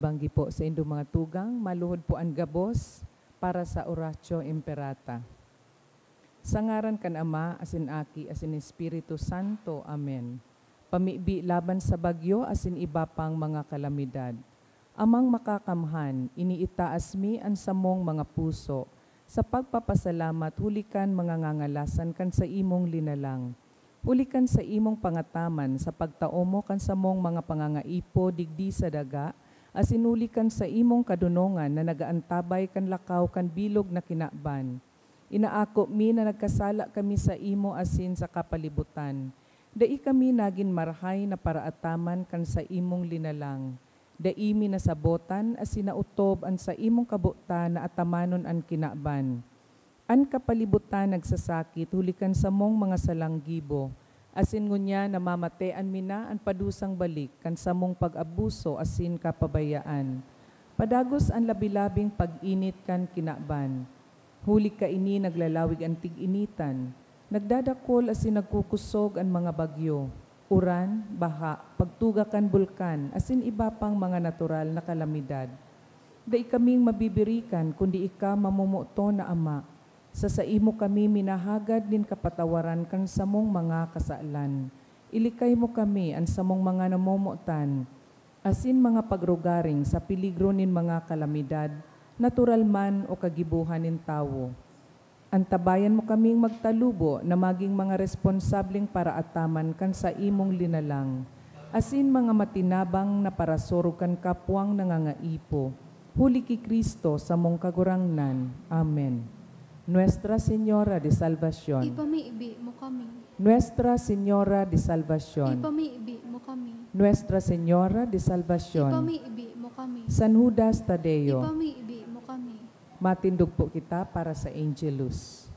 banggi po sa indo mga tugang, maluhod po ang gabos para sa oratio imperata. Sa ngaran kan Ama, asin Aki, asin Espiritu Santo. Amen. Pamibi laban sa bagyo, asin iba pang mga kalamidad. Amang makakamhan, iniitaas mi ang samong mga puso. Sa pagpapasalamat, hulikan mga ngangalasan kan sa imong linalang. Hulikan sa imong pangataman, sa pagtaomo kan samong mga pangangaipo, digdi sa daga, asinulikan sa imong kadunongan na nagaantabay kan lakaw kan bilog na kinaban. Inaako mi na nagkasala kami sa imo asin sa kapalibutan. Dai kami nagin marhay na paraataman kan sa imong linalang. Dai mi nasabotan asin nautob an sa imong kabutan na atamanon an kinaban. An kapalibutan nagsasakit, hulikan sa mong mga salanggibo. Asin ngunya namamatean mi na an padusang balik kan sa mong pag-abuso asin kapabayaan. Padagos an labilabing pag-init kan kinaban. Huli ka ini naglalawig ang tig-initan, nagdadakol asin nagkukusog ang mga bagyo, uran, baha, pagtugakan bulkan, asin iba pang mga natural na kalamidad. Dai kaming mabibirikan kundi ika mamumuto na Ama, sa imo kami minahagad din kapatawaran kan samong mga kasaalan. Ilikay mo kami ang samong mga namumutan, asin mga pagrugaring sa piligro nin mga kalamidad, natural man o kagibuhan nin tawo. Antabayan mo kaming magtalubo na maging mga responsableng paraataman kan sa imong linalang, asin mga matinabang na parasoro kan kapwang nangangaipo. Huli ki Kristo sa mong kagurangnan. Amen. Nuestra Señora de Salvación. Ipamiibi mo kami. Nuestra Señora de Salvación. Ipamiibi mo kami. Nuestra Señora de Salvación. Ipamiibi mo kami. San Judas Tadeo. Ipamiibi mo kami. Matindog po kita para sa Angelus.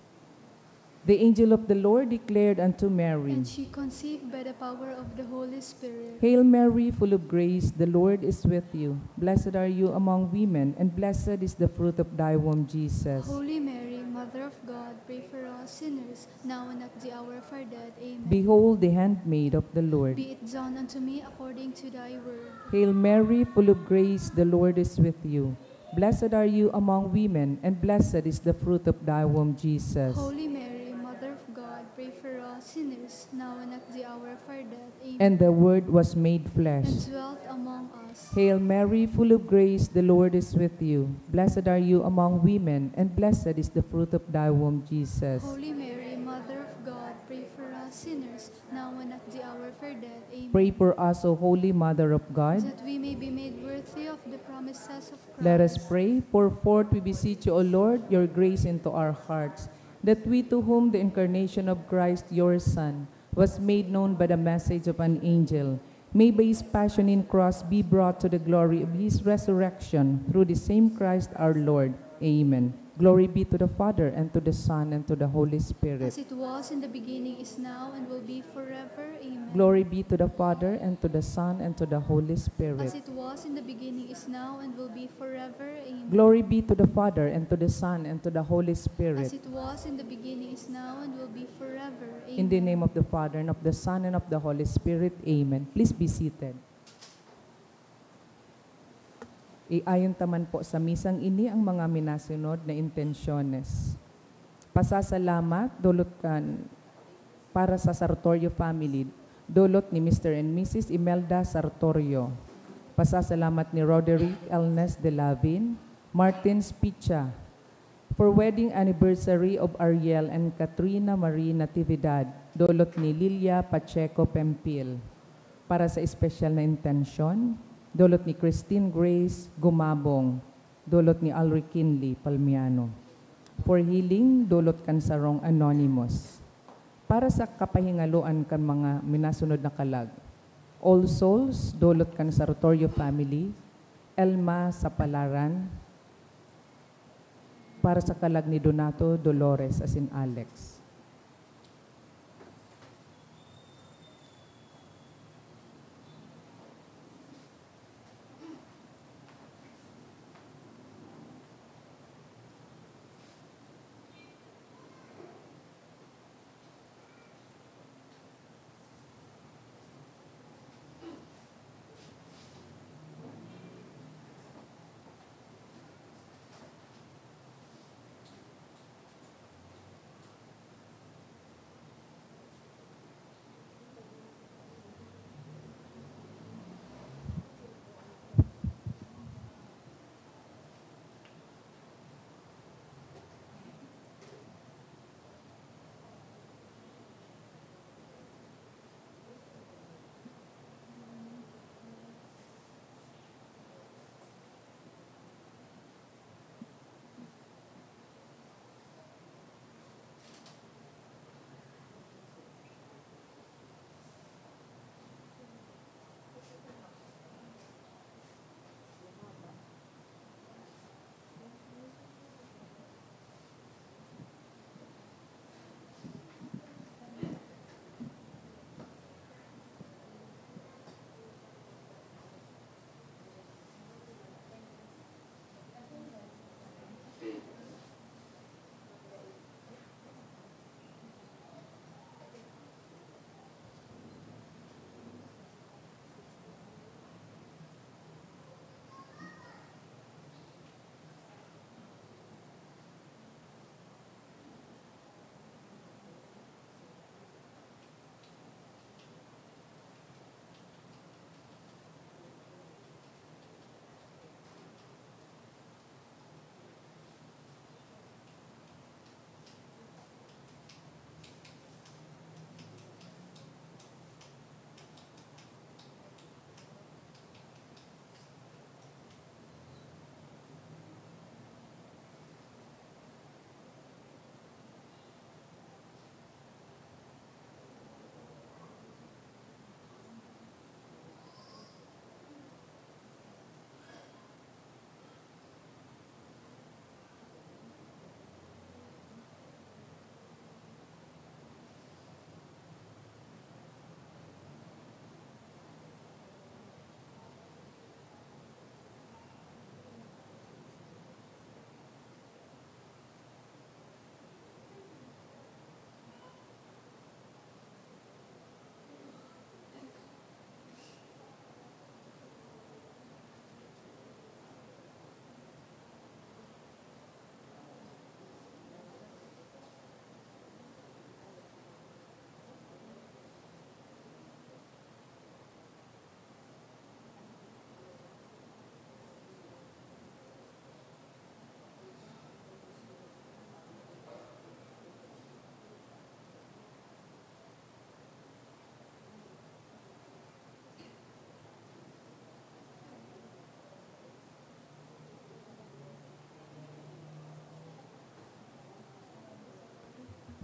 The angel of the Lord declared unto Mary, And she conceived by the power of the Holy Spirit. Hail Mary, full of grace, the Lord is with you. Blessed are you among women, and blessed is the fruit of thy womb, Jesus. Holy Mary, Mother of God, pray for us sinners, now and at the hour of our death. Amen. Behold the handmaid of the Lord. Be it done unto me according to thy word. Hail Mary, full of grace, the Lord is with you. Blessed are you among women, and blessed is the fruit of thy womb, Jesus. Holy Mary, Mother of God, pray for us sinners, now and at the hour of our death. Amen. And the Word was made And flesh. dwelt among us. Hail Mary, full of grace, the Lord is with you. Blessed are you among women, and blessed is the fruit of thy womb, Jesus. Holy Mary, Mother of God, pray for us sinners, now and at the hour of our death. Amen. Pray for us, O Holy Mother of God. That we may be made worthy of the promises of Christ. Let us pray. Pour forth, we beseech you, O Lord, your grace into our hearts, that we to whom the incarnation of Christ, your Son, was made known by the message of an angel, may by his passion in cross be brought to the glory of his resurrection, through the same Christ our Lord. Amen. Glory be to the Father, and to the Son, and to the Holy Spirit. As it was in the beginning, is now, and will be forever. Amen. Glory be to the Father, and to the Son, and to the Holy Spirit. As it was in the beginning, is now, and will be forever. Amen. Glory be to the Father, and to the Son, and to the Holy As Spirit. it was in the beginning, is now, and will be forever. Amen. In the name of the Father, and of the Son, and of the Holy Spirit. Amen. Please be seated. Iayon taman po sa misang ini ang mga minasunod na intensyones. Pasasalamat, dulot kan para sa Sartorio family, dulot ni Mr. and Mrs. Imelda Sartorio. Pasasalamat ni Roderick Elnes de Lavin, Martin Spicha, for wedding anniversary of Ariel and Katrina Marie Natividad, dulot ni Lilia Pacheco Pempil. Para sa espesyal na intensyon, dulot ni Christine Grace Gumabong, dulot ni Alric Kinley Palmiano. For healing, dulot kan sarong anonymous. Para sa kapahingaluan kan mga minasunod na kalag. All Souls, dulot kan sa Rotorio family. Elma Sapalaran. Para sa kalag ni Donato Dolores as in Alex.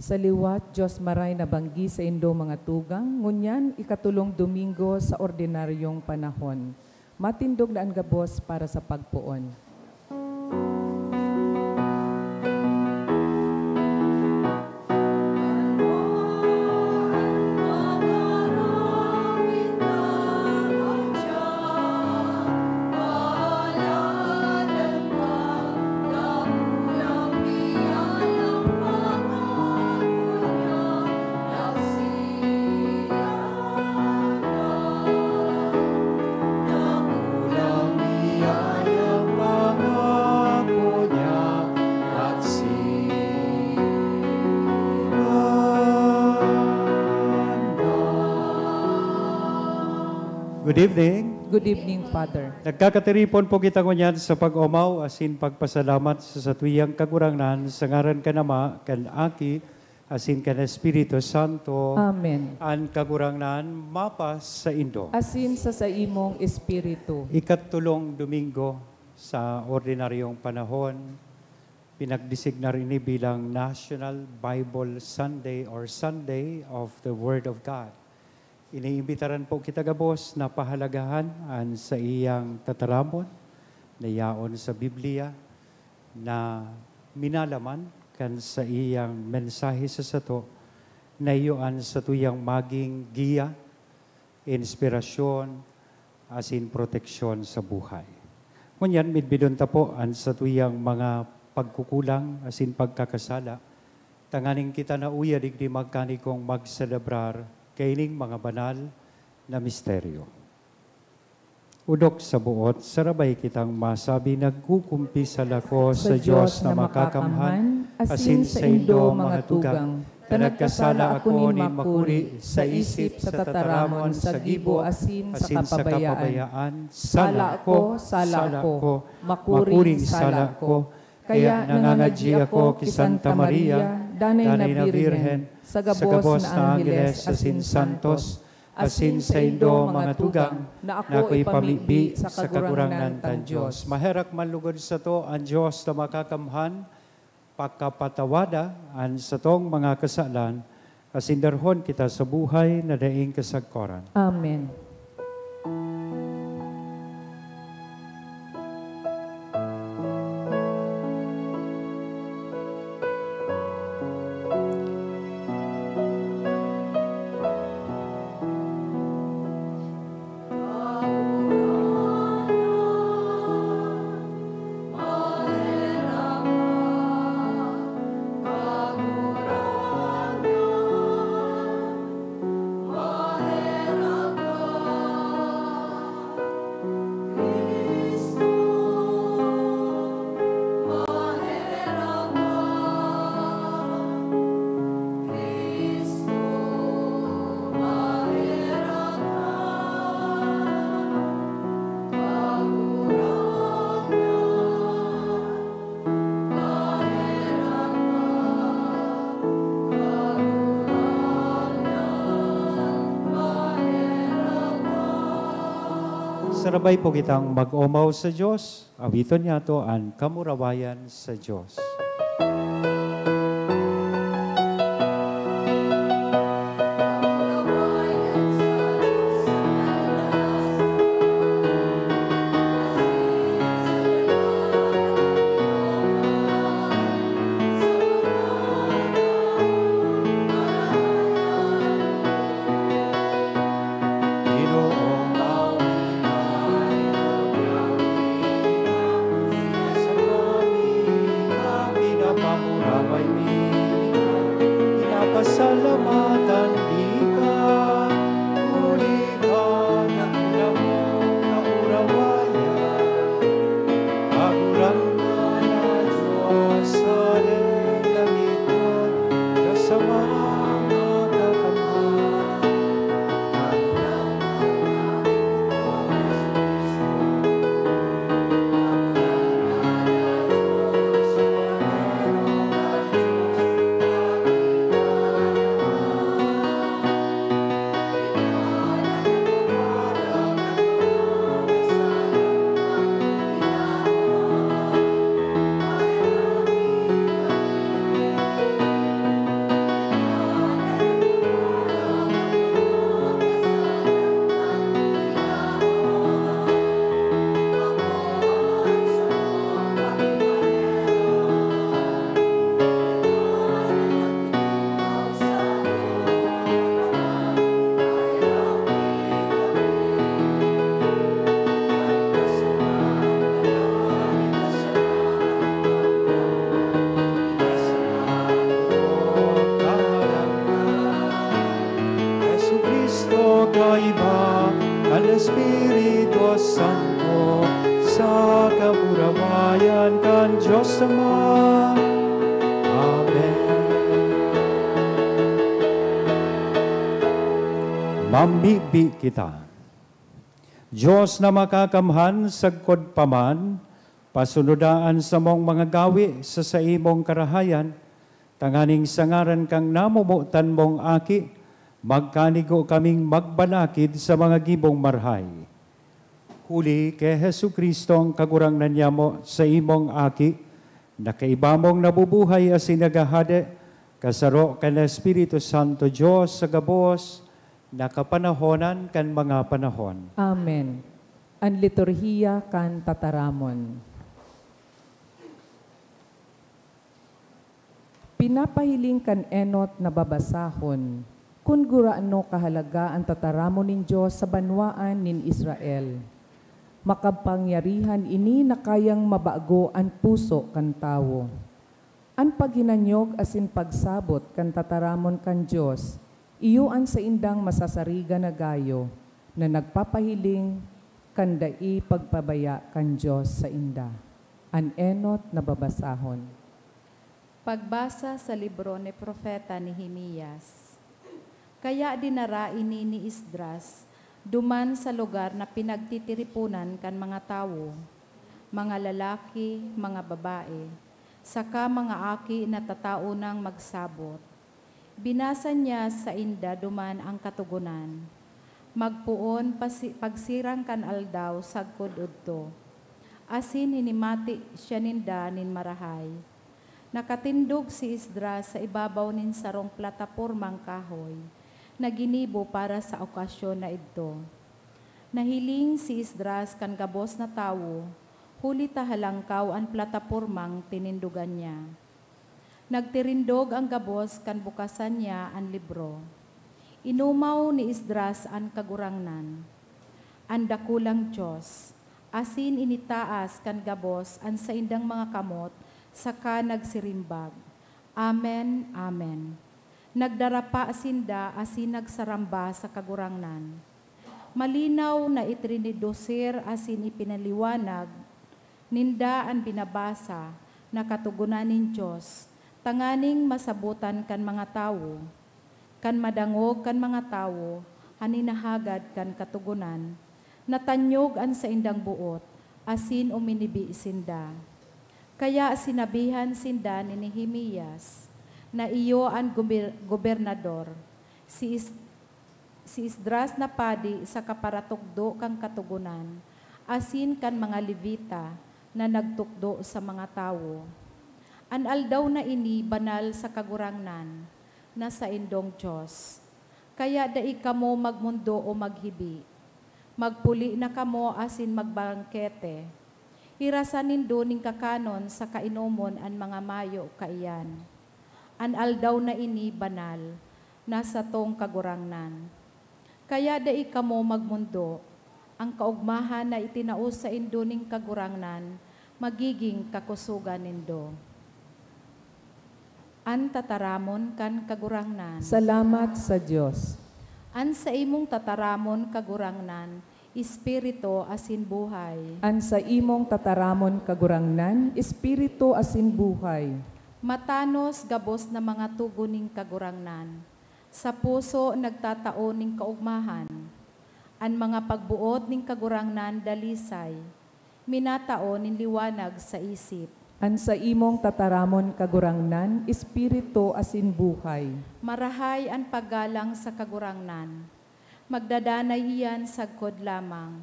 Sa liwat, Diyos maray nabanggi sa indo mga tugang, ngunyan ikatulong Domingo sa ordinaryong panahon. Matindog na ang gabos para sa pagpuon. Good evening. Good evening, Father. Nagkakatiripon po kita ngunyan sa pag-umaw asin pagpasalamat sa tuyang kagurangan sa ngaran ka nama kan Aki asin kan Espiritu Santo. Amen. An kagurangan mapas sa Indo. Asin sa imong Espiritu. Ikatulong Domingo sa ordinaryong panahon, pinagdesignar ini bilang National Bible Sunday or Sunday of the Word of God. Iniimbitaran po kita gabos na pahalagahan an sa iyang tataramon na yaon sa Biblia na minalaman kan sa iyang mensahe sa sato na iyoan sa tuyang maging giya, inspirasyon, asin proteksyon sa buhay. Ngunyan, midbidon ta po an sa tuyang mga pagkukulang asin pagkakasala, tanganing kita na uya digdi magkanikong magselebrar kaining mga banal na misteryo. Udok sa buot, sarabay kitang masabi, nagkukumpi sa lako sa Diyos na makakamhan, asin sa indo mga tugang, na nagkasala ako ni makuri sa isip, sa tataramon, sa gibo, asin sa kapabayaan. Sala ko, makuring sala ko, kaya nangangadji ako ki Santa Maria, danay na Birhen, sa gabos na Angeles, asin Santos, asin sa indo mga tugang, na ako'y pamibi sa kagurangan tan Diyos. Maherak manlugod sa to ang Diyos na makakamhan, pagkapatawada an sa tong mga kasalan, asin darhon kita sa buhay na daing kasagkoran. Amen. Sarabay po kitang mag-umaw sa Diyos, awiton niya to ang kamurawayan sa Diyos. pagkaburawayan kan Diyos Ama. Amen. Mambibi kita. Diyos na makakamhan sagkod paman, pasunodaan sa mong mga gawi sa imong karahayan, tanganing sangaran kang namumutan mong aki, magkanigo kaming magbalakid sa mga gibong marhay. Huli kay Hesu Kristong kagurangnan niya mo sa imong aki, na kaibamong nabubuhay as sinagahade, kasaro kan Espiritu Santo Diyos sa gabos, nakapanahonan kan mga panahon. Amen. Ang liturhiya kan tataramon. Pinapahiling kan enot na babasahon, kun guraano kahalaga ang tataramon nin Diyos sa banwaan nin Israel. Makapangyarihan ini na kayang mabago ang puso kan tawo. Ang paghinanyog asin pagsabot kan tataramon kan Diyos, iyuan sa indang masasariga na gayo, na nagpapahiling kandai pagpabaya kan Diyos sa inda. Ang enot na babasahon. Pagbasa sa libro ni Propeta Nehemias. Kaya dinara ini ni Esdras, duman sa lugar na pinagtitiripunan kan mga tao, mga lalaki, mga babae, saka mga aki na tatao nang magsabot. Binasa niya sa inda duman ang katugunan. Magpuon pagsirang kan aldaw sagkod udto. Asin hinimati siya ninda nin marahay. Nakatindog si Esdras sa ibabaw nin sarong platapormang kahoy, na ginibo para sa okasyon na ito. Nahiling si Esdras kan gabos na tawo, huli tahalangkaw ang platapormang tinindugan niya. Nagtirindog ang gabos kan bukasan niya ang libro. Inumaw ni Esdras ang kagurangnan. Ang dakulang Diyos, asin initaas kan gabos ang sa indang mga kamot, saka nagsirimbag. Amen, amen. Nagdarapa asinda asin nagsaramba sa kagurangnan. Malinaw na itrinidosir asin ipinaliwanag, ninda ang binabasa na katugunan nin Diyos, tanganing masabutan kan mga tao, kan madangog kan mga tao, haninahagad kan katugunan, natanyog an sa indang buot, asin uminibi sinda. Kaya sinabihan sinda ni Nehemias na iyo ang gobernador, si Esdras na padi sa kaparatugdo kang katugunan, asin kan mga Levita na nagtukdo sa mga tao. An aldaw na ini banal sa kagurangnan, na sa indong Diyos. Kaya dai kamo magmundo o maghibi, magpuli na kamo asin magbangkete. Irasan nindo ning kakanon sa kainomon an mga mayo kaiyan. An aldaw na ini banal, nasa tong kagurangnan. Kaya dai kamo magmundo, ang kaugmahan na itinaos sa indo ning kagurangnan, magiging kakusugan nindo. An tataramon kan kagurangnan. Salamat sa Diyos. An sa imong tataramon kagurangnan, Espiritu asin buhay. An sa imong tataramon kagurangnan, Espiritu asin buhay. Matanos gabos na mga tugo ning kagurangnan. Sa puso nagtatao ning kaugmahan. An mga pagbuot ning kagurangnan dalisay. Minatao ning liwanag sa isip. An sa imong tataramon kagurangnan, Espiritu asin buhay. Marahay ang paggalang sa kagurangnan. Magdadanay iyan sagkod lamang.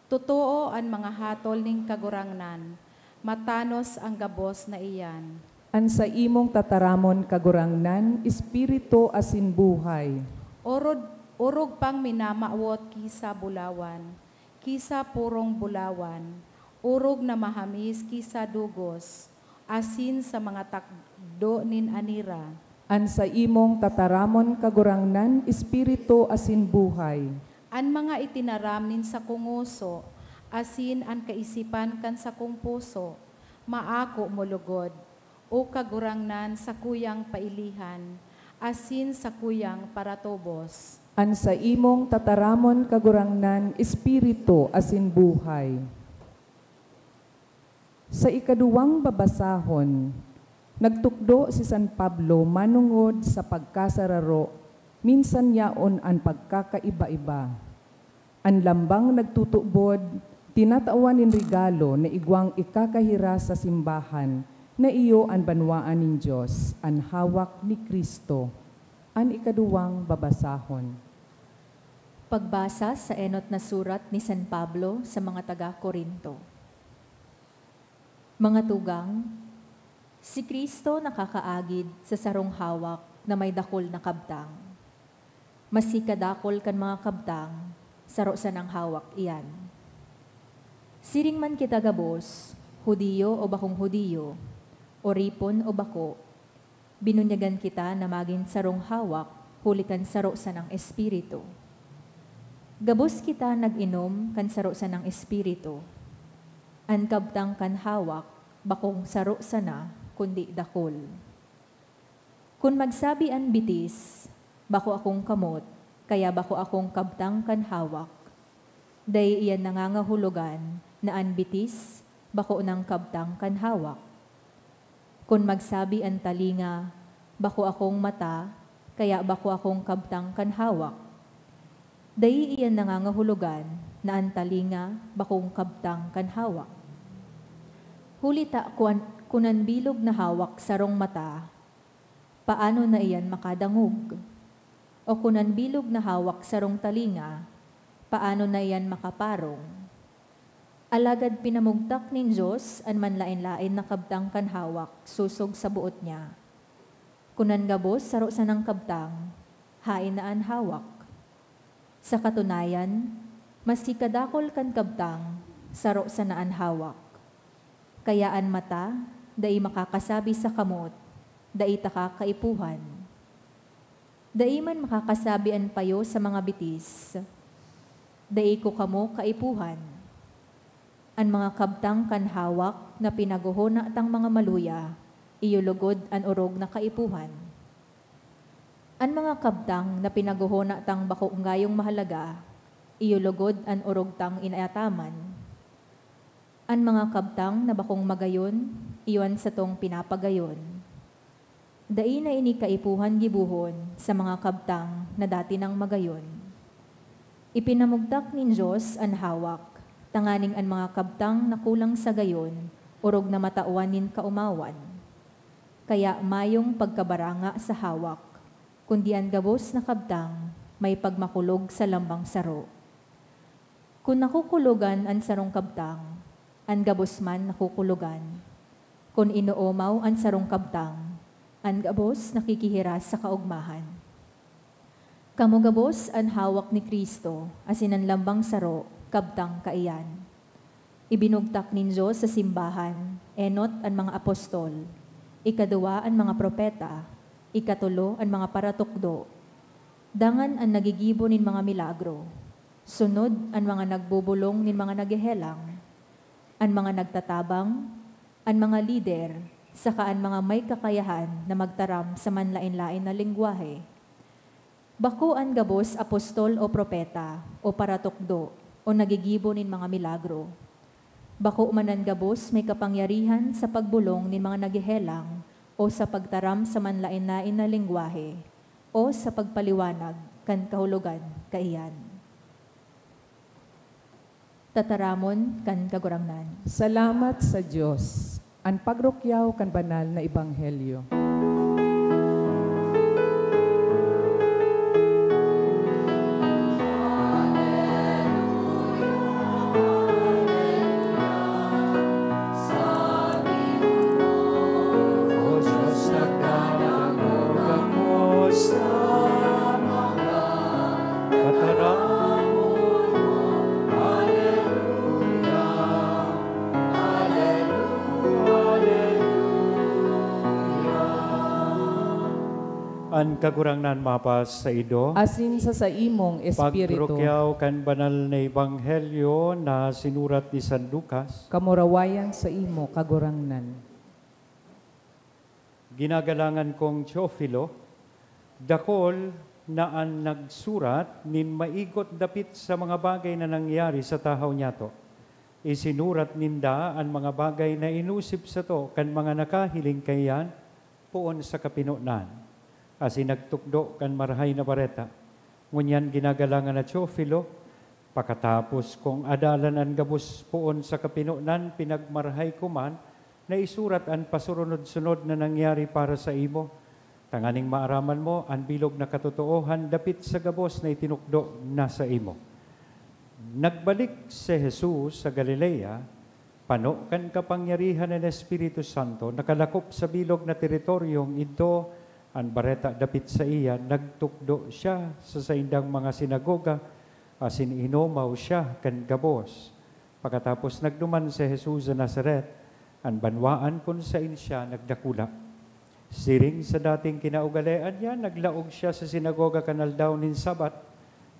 Totoo ang mga hatol ning kagurangnan. Matanos ang gabos na iyan. An sa imong tataramon kagurangnan, Espiritu asin buhay. Urog pang minamawot kisa bulawan, kisa purong bulawan, urog na mahamis kisa dugos, asin sa mga takdo nin anira. An sa imong tataramon kagurangnan, Espiritu asin buhay. An mga itinaram nin sa kunguso, asin an kaisipan kan sa kung puso, maako mulugod, o kagurangnan sa kuyang pailihan, asin sa kuyang paratobos. An sa imong tataramon kagurangnan, Espiritu asin buhay. Sa ikaduwang babasahon, nagtukdo si San Pablo manungod sa pagkasararo, minsan yaon ang pagkakaiba-iba. Ang lambang nagtutubod, tinatawan ng regalo na igwang ikakahira sa simbahan, na iyo ang banwaan ng Diyos, ang hawak ni Kristo, ang ikaduwang babasahon. Pagbasa sa enot na surat ni San Pablo sa mga taga-Korinto. Mga tugang, si Kristo nakakaagid sa sarong hawak na may dakol na kabtang. Masikadakol kan mga kabtang, saro sa nang hawak iyan. Siring man kita gabos, Hudiyo o bakong Hudiyo, o ripon o bako, binunyagan kita na maging sarong hawak, hulikan saro sa ng Espiritu. Gabos kita nag-inom kan saro sa ng Espiritu. An kabtang kan hawak, bakong saro sana, kundi dakol. Kung magsabi an bitis, bako akong kamot, kaya bako akong kabtang kan hawak. Day iyan nangangahulugan na an bitis, bako ng kabtang kan hawak. Kung magsabi ang talinga, bako akong mata, kaya bako akong kabtang kan hawak. Day iyan nangangahulugan na ang talinga, bakong kabtang kan hawak. Hulita kunan bilog na hawak sarong mata, paano na iyan makadangog? O kunan bilog na hawak sarong talinga, paano na iyan makaparong? Alagad pinamugtak nin Diyos an manlain-lain na kabtang kan hawak, susog sa buot niya. Kunan gabos saro sa ng kabtang, hain na an hawak. Sa katunayan, maski kadakol kan kabtang, saro sa naan hawak. Kaya an mata, dai makakasabi sa kamot, dai taka kaipuhan. Dai man makakasabi an payo sa mga bitis, dai ko kamo kaipuhan. An mga kabtang kan hawak na pinaguhona tang mga maluya, iyulugod an urog na kaipuhan. An mga kabtang na pinaguhona tang bako ngayong mahalaga, iyulugod an urog tang inayataman. An mga kabtang na bakong magayon, iyon sa tong pinapagayon. Dai na ini kaipuhan gibuhon sa mga kabtang na dati nang magayon. Ipinamugtak nin Diyos an hawak, tanganing an mga kabtang na kulang sa gayon, urog na matauanin kaumawan. Kaya mayong pagkabaranga sa hawak, kundi ang gabos na kabtang, may pagmakulog sa lambang saro. Kung nakukulugan ang sarong kabtang, ang gabos man nakukulugan. Kung inuomaw ang sarong kabtang, ang gabos nakikihiras sa kaugmahan. Kamo gabos ang hawak ni Kristo, asin ang lambang saro, kabtang kaiyan. Ibinugtak nin Diyos sa simbahan, enot ang mga apostol, ikaduwa ang mga propeta, ikatulo ang mga paratukdo, dangan ang nagigibo nin mga milagro, sunod ang mga nagbubulong nin mga nagehelang, ang mga nagtatabang, ang mga lider, saka ang mga may kakayahan na magtaram sa manlain-lain na lengguwahe. Bako ang gabos apostol o propeta o paratukdo o nagigibo nin mga milagro. Bako man ang gabos may kapangyarihan sa pagbulong nin mga nagehelang o sa pagtaram sa manlain-lain na lengguwahe o sa pagpaliwanag kan kahulugan kaiyan. Tataramon kan kagurangnan. Salamat sa Diyos. Ang pagrukyaw kan banal na ebanghelyo. An kagurangnan mapas sa ido, Asin sa imong espiritu, pagrukyaw kan banal na ebanghelyo na sinurat ni San Lucas, kamurawayan sa imo kagurangnan. ginagalangan kong Teofilo, dakol na ang nagsurat nin maigot dapit sa mga bagay na nangyari sa tahaw niyato. Isinurat ninda ang mga bagay na inusip sa to, kan mga nakahiling kayan, puon sa kapinunan. As nagtukdo kan marahay na bareta. Ngunyan ginagalangan na Teofilo, pakatapos kung adalan ang gabos puon sa kapinunan, pinagmarahay kuman, na isurat ang pasurunod-sunod na nangyari para sa imo. Tanganing maaraman mo, ang bilog na katotoohan, dapit sa gabos na itinukdo na sa imo. Nagbalik si Jesus sa Galilea, pano kan kapangyarihan ng Espiritu Santo, nakalakop sa bilog na teritoryong ito, ang bareta dapit sa iya, nagtukdo siya sa saindang mga sinagoga, asin inumaw siya kan gabos. Pagkatapos nagduman si Jesus sa Nazaret, ang banwaan kung saan siya nagdakula. Siring sa dating kinaugalean niya, naglaog siya sa sinagoga kanal daw nin Sabat,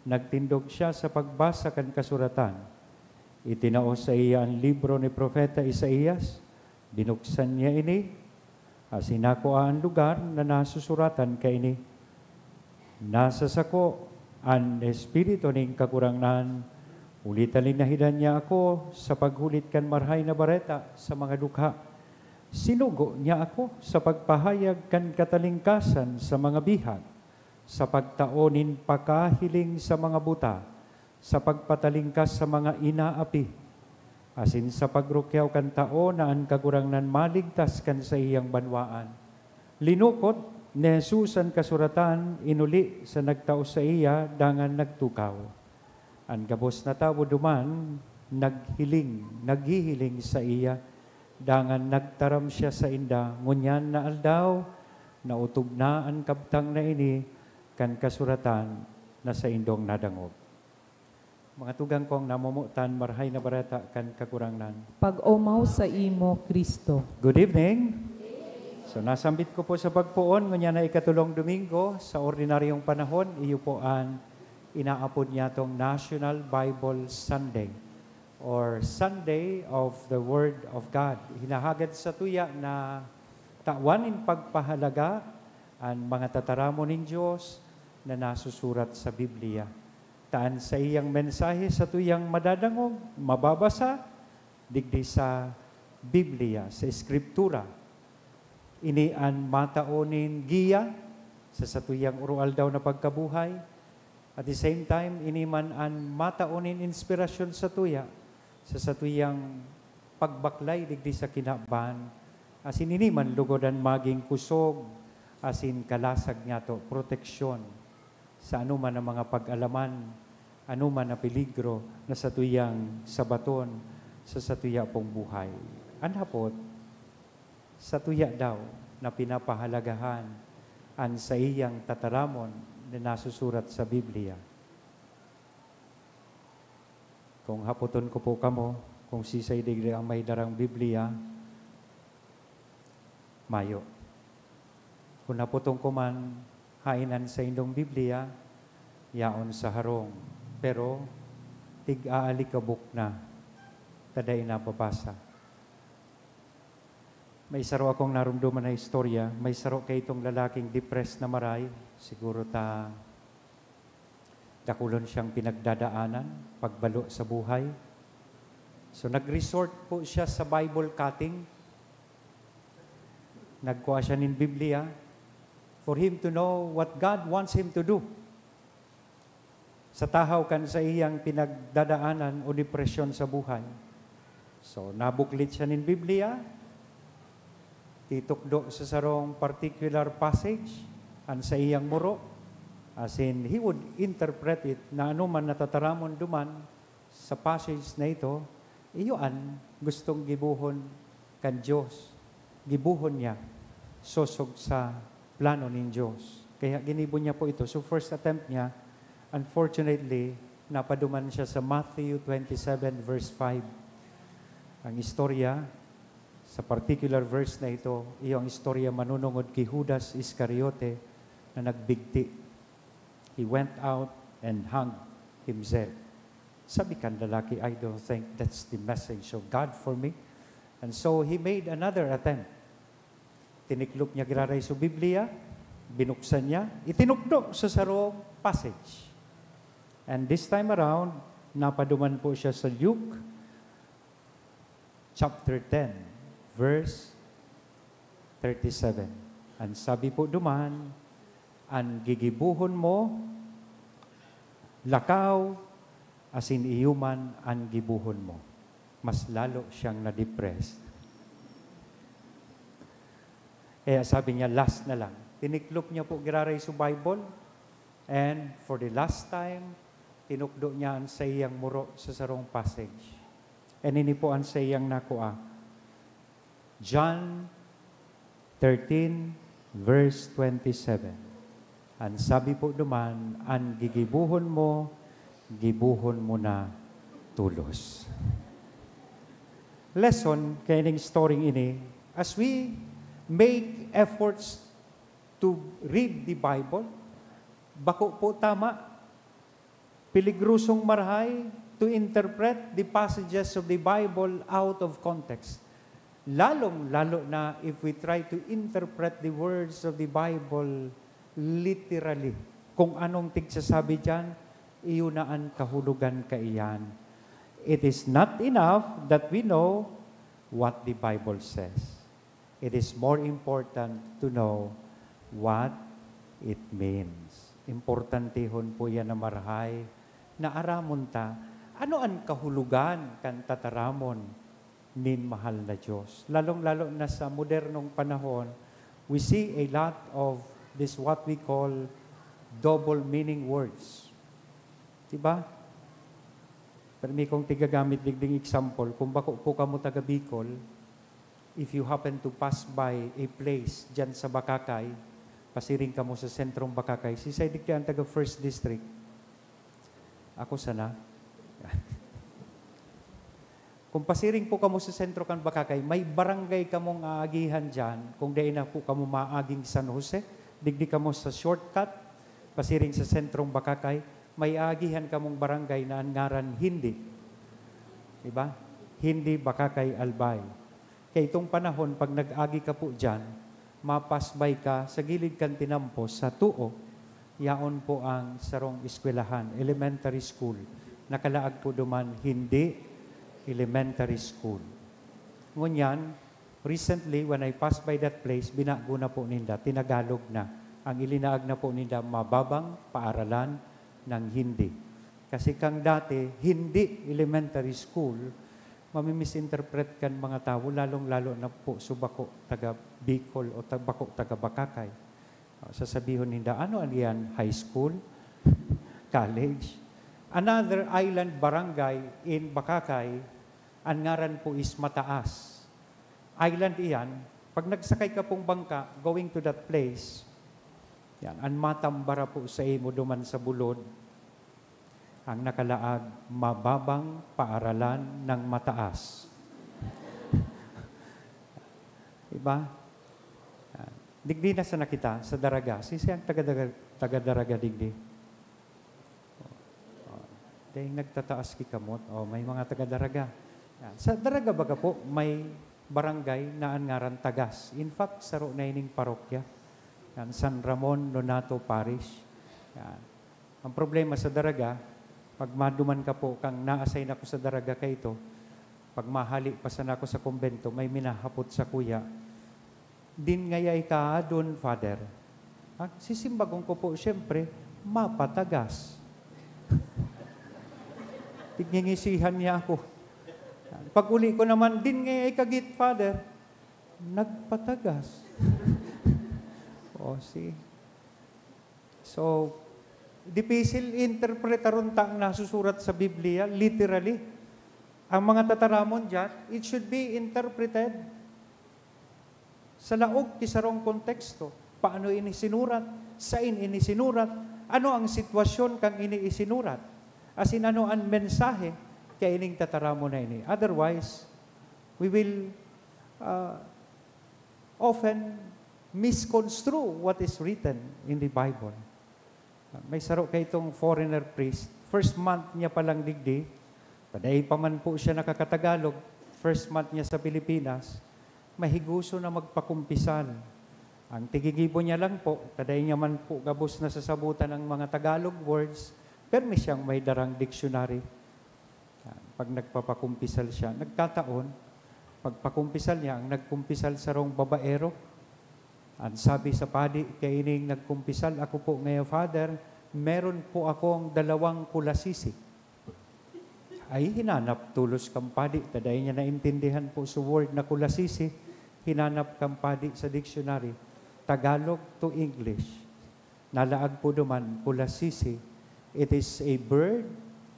nagtindog siya sa pagbasa kan kasuratan. Itinao sa iya ang libro ni Propeta Isaías, binuksan niya ini, asinako ang lugar na nasusuratan kaini. Nasa sako ang espiritu ning kakurangnan, ulitan linahidan niya ako sa paghulit kan marhay na bareta sa mga dukha. Sinugo niya ako sa pagpahayag kan katalingkasan sa mga bihag, sa pagtaonin pakahiling sa mga buta, sa pagpatalingkas sa mga inaapi, asin sa pagrukyaw kan tao na ang kagurangnan maligtas kan sa iyang banwaan. Linukot ni Jesus ang kasuratan, inuli sa nagtao sa iya, dangan nagtukaw. Ang gabos na tao duman, naghihiling sa iya, dangan nagtaram siya sa inda, ngunyan na aldaw, nautog na ang kabtang na ini, kan kasuratan na sa indong nadangog. Mga tugang kong namumutan, marhay na bareta kan kakurangnan. Pag-umaw sa imo, Kristo. Good evening. So nasambit ko po sa pagpuon, ngunyan na ikatulong Domingo, sa ordinaryong panahon, iyo po ang inaapod niya tong National Bible Sunday or Sunday of the Word of God. Hinahagad sa tuya na tawanin pagpahalaga ang mga tataramon ng Diyos na nasusurat sa Biblia. Taan sa iyang mensahe sa tuyang madadangog, mababasa, digdi sa Biblia, sa Eskriptura. Ini ang mataonin giya sa satuyang urual daw na pagkabuhay. At the same time, ini man ang mataonin inspirasyon sa tuya, sa satuyang pagbaklay digdi sa kinaban. Asin ini man lugodan maging kusog, asin kalasag niya to, proteksyon sa anuman ang mga pag-alaman, anuman na peligro na sa tuyang sabaton, sa satuya pong buhay. Anhapot, sa tuya daw na pinapahalagahan ang sa iyang tataramon na nasusurat sa Biblia. Kung haputon ko po kamo, kung sisay digri ang may darang Biblia, mayo. Kung naputong ko man, hainan sa indong Biblia, yaon sa harong. Pero, tig-aalikabok na, taday na papasa. May saro akong narumduman na istorya, may saro kay itong lalaking depressed na maray, siguro dakulon siyang pinagdadaanan, pagbalo sa buhay. So, nag-resort po siya sa Bible cutting, nagkuha siya ng Biblia, for him to know what God wants him to do. Sa tahaw kan sa iyang pinagdadaanan o depresyon sa buhay. So, nabuklit siya ng Biblia, titukdo sa sarong particular passage, an sa iyang muro, as in, he would interpret it na anuman natataramon duman sa passage na ito, iyoan gustong gibuhon kan Diyos. Gibuhon niya, sosog sa plano ng Diyos. Kaya ginibo niya po ito. So first attempt niya, unfortunately, napaduman siya sa Matthew 27 verse 5. Ang istorya, sa particular verse na ito, iyong istorya manunungod kay Judas Iscariote na nagbigti. He went out and hung himself. Sabi kan lalaki, I don't think that's the message of God for me. And so he made another attempt. Tiniklop niya giraray sa Biblia, binuksan niya, itinukdo sa sarong passage. And this time around, napaduman po siya sa Luke chapter 10, verse 37. Ang sabi po duman, ang gigibuhon mo, lakaw, asin iyuman ang gibuhon mo. Mas lalo siyang na-depressed. Kaya sabi niya, last na lang. Tiniklop niya po giraray sa Bible, and for the last time, tinukdo niya ang sa iyang muro sa sarong passage. And ini po ang sa iyang nakuha. John 13, verse 27. Ang sabi po duman, ang gigibuhon mo, gibuhon mo na tulos. Lesson kay ning story ini, as we make efforts to read the Bible, bako po tama, piligrusong marhay to interpret the passages of the Bible out of context. Lalo na if we try to interpret the words of the Bible literally. Kung anong tigsasabi dyan, iyunaan kahulugan kaiyan. It is not enough that we know what the Bible says. It is more important to know what it means. Importantihon po yan na marhay, na aramon ta, ano ang kahulugan kan tataramon nin mahal na Diyos. Lalong-lalo na sa modernong panahon, we see a lot of this what we call double meaning words. Diba? Pero may kong tigagamit digding example, kung bako po kamo taga Bicol, if you happen to pass by a place dyan sa Bakakay, pasiring kamo sa sentrong Bakakay, si Saydik ang taga First District. Ako sana. Kung pasiring po kamo sa sentro kan Bakakay, may barangay kamong aagihan dyan, kung dahin na po kamo maaging San Jose, digdi kamo sa shortcut, pasiring sa sentrong Bakakay, may aagihan kamong barangay na ang ngaran Hindi. Diba? Hindi, Bakakay, Albay. Kaya itong panahon, pag nag-agi ka po dyan, mapasbay ka, sa gilid kan tinampos, sa tuo, yaon po ang sarong eskwelahan, elementary school. Nakalaag po duman, Hindi Elementary School. Ngunyan, recently, when I passed by that place, binago na po ninda, tinagalog na. Ang ilinaag na po ninda, mababang paaralan ng Hindi. Kasi kang dati, Hindi Elementary School, mamimisinterpret kan mga tao, lalong-lalo na po subako taga Bicol o bako taga Bakakay. Sasabihin ninda, ano yan? High school? College? Another island barangay in Bakakay, ang ngaran po is Mataas. Island iyan, pag nagsakay ka pong bangka, going to that place, yan, ang matambara po sa imo duman sa bulod, ang nakalaag, mababang paaralan ng mataas. Diba? Digdi na sa nakita, sa daraga. Siyang taga-daraga digdi. Dahil nagtataas kikamot, may mga taga-daraga. Sa daraga baga po, may barangay na ang ngaran Tagas. In fact, saro na ining parokya. Yan, San Ramon Nonato Parish. Yan. Ang problema sa daraga, pag maduman ka po, kang na-assign ako sa daraga kay ito, pag mahali pa sana ako sa kumbento, may minahapot sa kuya, din ngayay ka doon, Father. Sisimbagong ko po, siyempre, mapatagas. Tigngingisihan niya ako. Pag uli ko naman, din ngayay kagit, Father, nagpatagas. See? So, dipisil interpretaron tang nasusurat sa Biblia, literally. Ang mga tataramon dyan, it should be interpreted sa laog kisarong konteksto. Paano ini sinurat? Saan ini sinurat? Ano ang sitwasyon kang ini isinurat? As in, ano ang mensahe kaya ining tataramon na ini? Otherwise, we will often misconstrue what is written in the Bible. May saro kay itong foreigner priest. First month niya palang digdi, paday pa man po siya nakakatagalog, first month niya sa Pilipinas, mahiguso na magpakumpisal. Ang tigigibo niya lang po, paday niya man po gabos na sasabutan ng mga Tagalog words, pero may siyang may darang dictionary. Pag nagpapakumpisal siya, nagkataon, Pagpakumpisal niya, ang nagkumpisal sa rong babaero, ang sabi sa padi, kay ining nagkumpisal, ako po ngayon, Father, meron po akong 2 kulasisi. Ay hinanap tulos kang padi. Taday niya naintindihan po sa word na kulasisi, hinanap kang padi sa dictionary. Tagalog to English. Nalaag po duman, kulasisi. It is a bird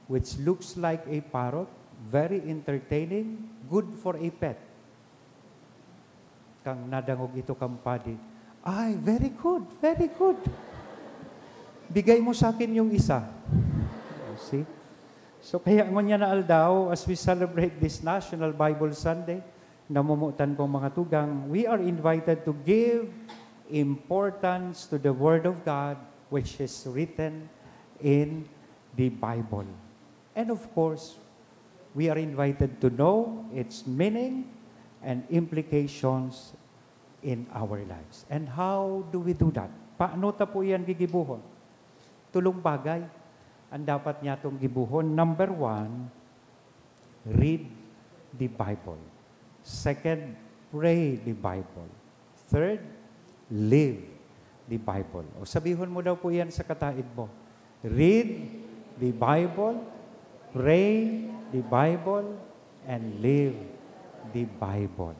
which looks like a parrot, very entertaining, good for a pet. Kang nadangog ito kang padi. Ay, very good, very good. Bigay mo sa akin yung isa. See? So kaya ngunya na aldaw, as we celebrate this National Bible Sunday, namumutan pong mga tugang, we are invited to give importance to the Word of God which is written in the Bible. And of course, we are invited to know its meaning and implications in our lives. And how do we do that? Paano ta po yan gigibuhon? Tulong bagay ang dapat niya itong gibuhon. Number 1, read the Bible. 2, pray the Bible. 3, live the Bible. O sabihon mo daw po yan sa kataid mo. Read the Bible, pray the Bible, and live the Bible.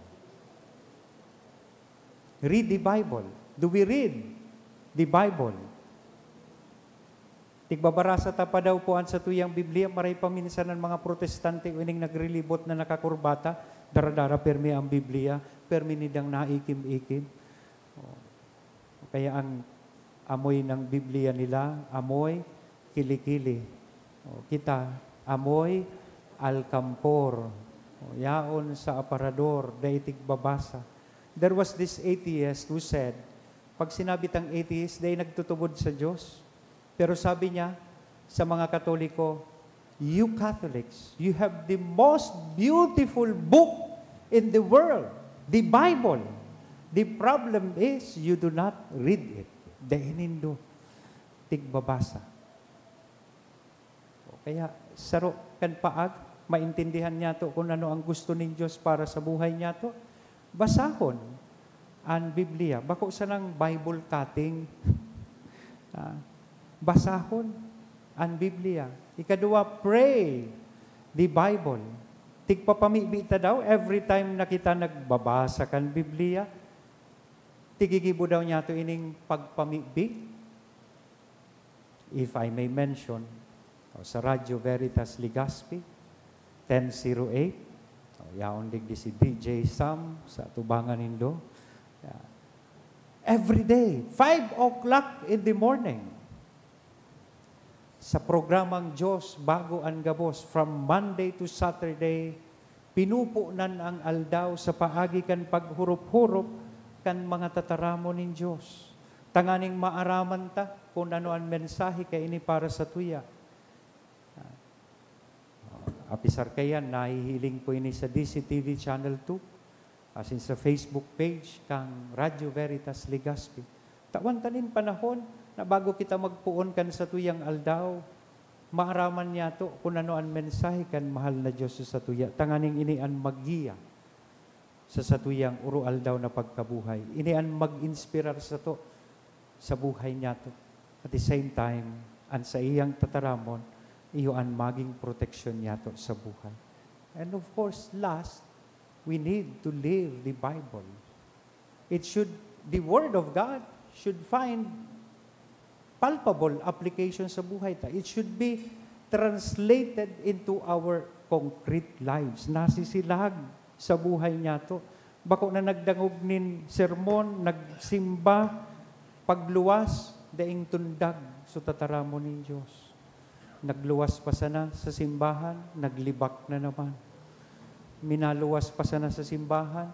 Read the Bible. Do we read the Bible? Tigbabarasa ta pa daw po sa tuyang Biblia, maray paminsan ng mga protestante uning nagrilibot na nakakurbata, daradara permi ang Biblia, permi nidang naikim-ikim. Kaya ang amoy ng Biblia nila, amoy kilikili. Kita, amoy alkampor. Yaon sa aparador, daitig babasa. There was this atheist who said, pag sinabi tang atheist, dahil nagtutubod sa Diyos. Pero sabi niya sa mga Katoliko, you Catholics, you have the most beautiful book in the world, the Bible. The problem is you do not read it. Dahil nindo, tigbabasa. Kaya saro kan paag, maintindihan niya to kung ano ang gusto ng Diyos para sa buhay niya to. Basahon ang Biblia. Bako sa nang Bible cutting. Basahon ang Biblia. Ikadua, pray the Bible. Tigpapamibita daw, every time na kita nagbabasa kan Biblia, tigigibo daw niya ito ining pagpamibi. If I may mention, sa Radio Veritas Legazpi, 1008, yaon digdi si DJ Sam sa Tubangan Indo. Every day, 5 o'clock in the morning, sa programang Diyos Bago ang Gabos, from Monday to Saturday, pinupunan ang aldaw sa paagi kan paghurup-hurup kan mga tataramo ng Diyos. Tanganing maaraman ta kung ano ang mensahe kay ini para sa tuya. Apisar kayan, nahihiling po ini sa DCTV Channel 2, as in sa Facebook page kang Radio Veritas Legazpi. Tawan tanin panahon na bago kita magpuon kan sa tuyang aldaw, maaraman niya to kung ano ang mensahe kan mahal na Diyos sa tuya. Tanganing ini ang maggiya sa satuyang uro aldaw na pagkabuhay. Ini ang mag-inspirar sa to sa buhay niya to. At the same time, ang sa iyang tataramon, iyo ang maging proteksyon niya to sa buhay. And of course, last, we need to live the Bible. The Word of God should find palpable application sa buhay ta. It should be translated into our concrete lives. Nasisilag sa buhay niya to. Bako na nagdangog nin sermon, nagsimba, pagluwas, daing tundag so tataramo nin Diyos. Nagluwas pa sana sa simbahan, naglibak na naman. Minaluwas pa sana sa simbahan,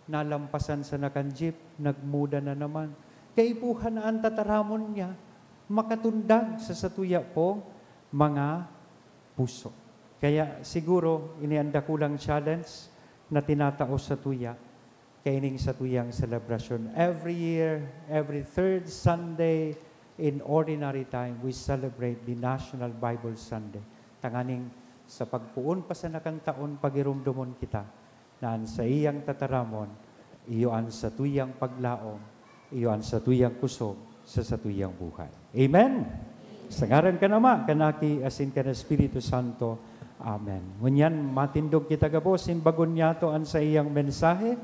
nalampasan sa nakanjip, nagmuda na naman. Kaipuhan na ang tataramon niya, makatundag sa satuya po mga puso. Kaya siguro, inianda kulang challenge na tinatao sa tuya, kaining sa tuyang celebration. Every year, every third Sunday in ordinary time, we celebrate the National Bible Sunday. Tanganing sa pagpuon pa sa nakang taon, pagirumdumon kita, naan sa iyang tataramon, iyoan sa tuyang paglaom, iyoan sa tuyang kusog, sa tuyang buhay. Amen? Sa ngaran ka nama, kanaki asin ka na Espiritu Santo. Amen. Ngunyan, matindog kita gabos, bagon niya to an sa iyang mensahe,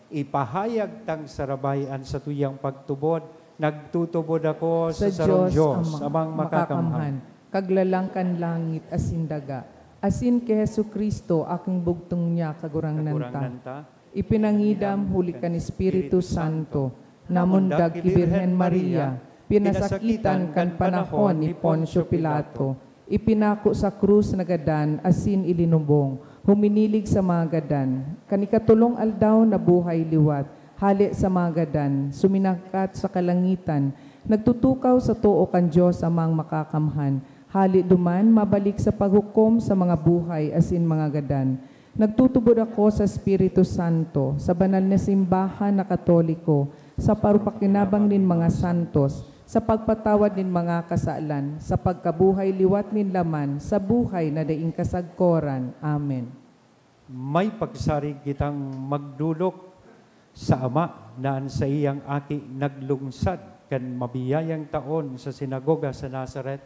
ipahayag tang sarabayan sa tuyang pagtubod, nagtutubod ako sa sarong Diyos, amang makakamhan. Kaglalangkan langit asin daga, asin ke Hesu Kristo, aking bugtong niya kagurang nanta. Ipinangidam huli kan Espiritu Santo, namundag ki Birhen Maria, pinasakitan kan panahon ni Poncio Pilato, ipinako sa krus na gadan, asin ilinubong, huminilig sa mga gadan, kanikatulong aldaw na buhay liwat, hali sa mga gadan, suminakat sa kalangitan, nagtutukaw sa tuo kan Diyos amang makakamhan, hali duman mabalik sa paghukom sa mga buhay, asin mga gadan. Nagtutubod ako sa Espiritu Santo, sa banal na simbahan na Katoliko, sa parupakinabang nin mga santos, sa pagpatawad nin mga kasalan, sa pagkabuhay liwat nin laman, sa buhay na daing kasagkoran. Amen. May pagsarig kitang magdulok sa Ama naan sa iyang aki naglungsad kan mabiyayang taon sa sinagoga sa Nazareth.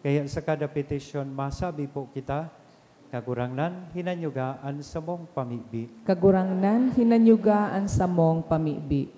Kaya sa kada petisyon, masabi po kita, kagurangnan hinanyugaan sa mong pamibi. Kagurangnan hinanyugaan sa mong pamibi.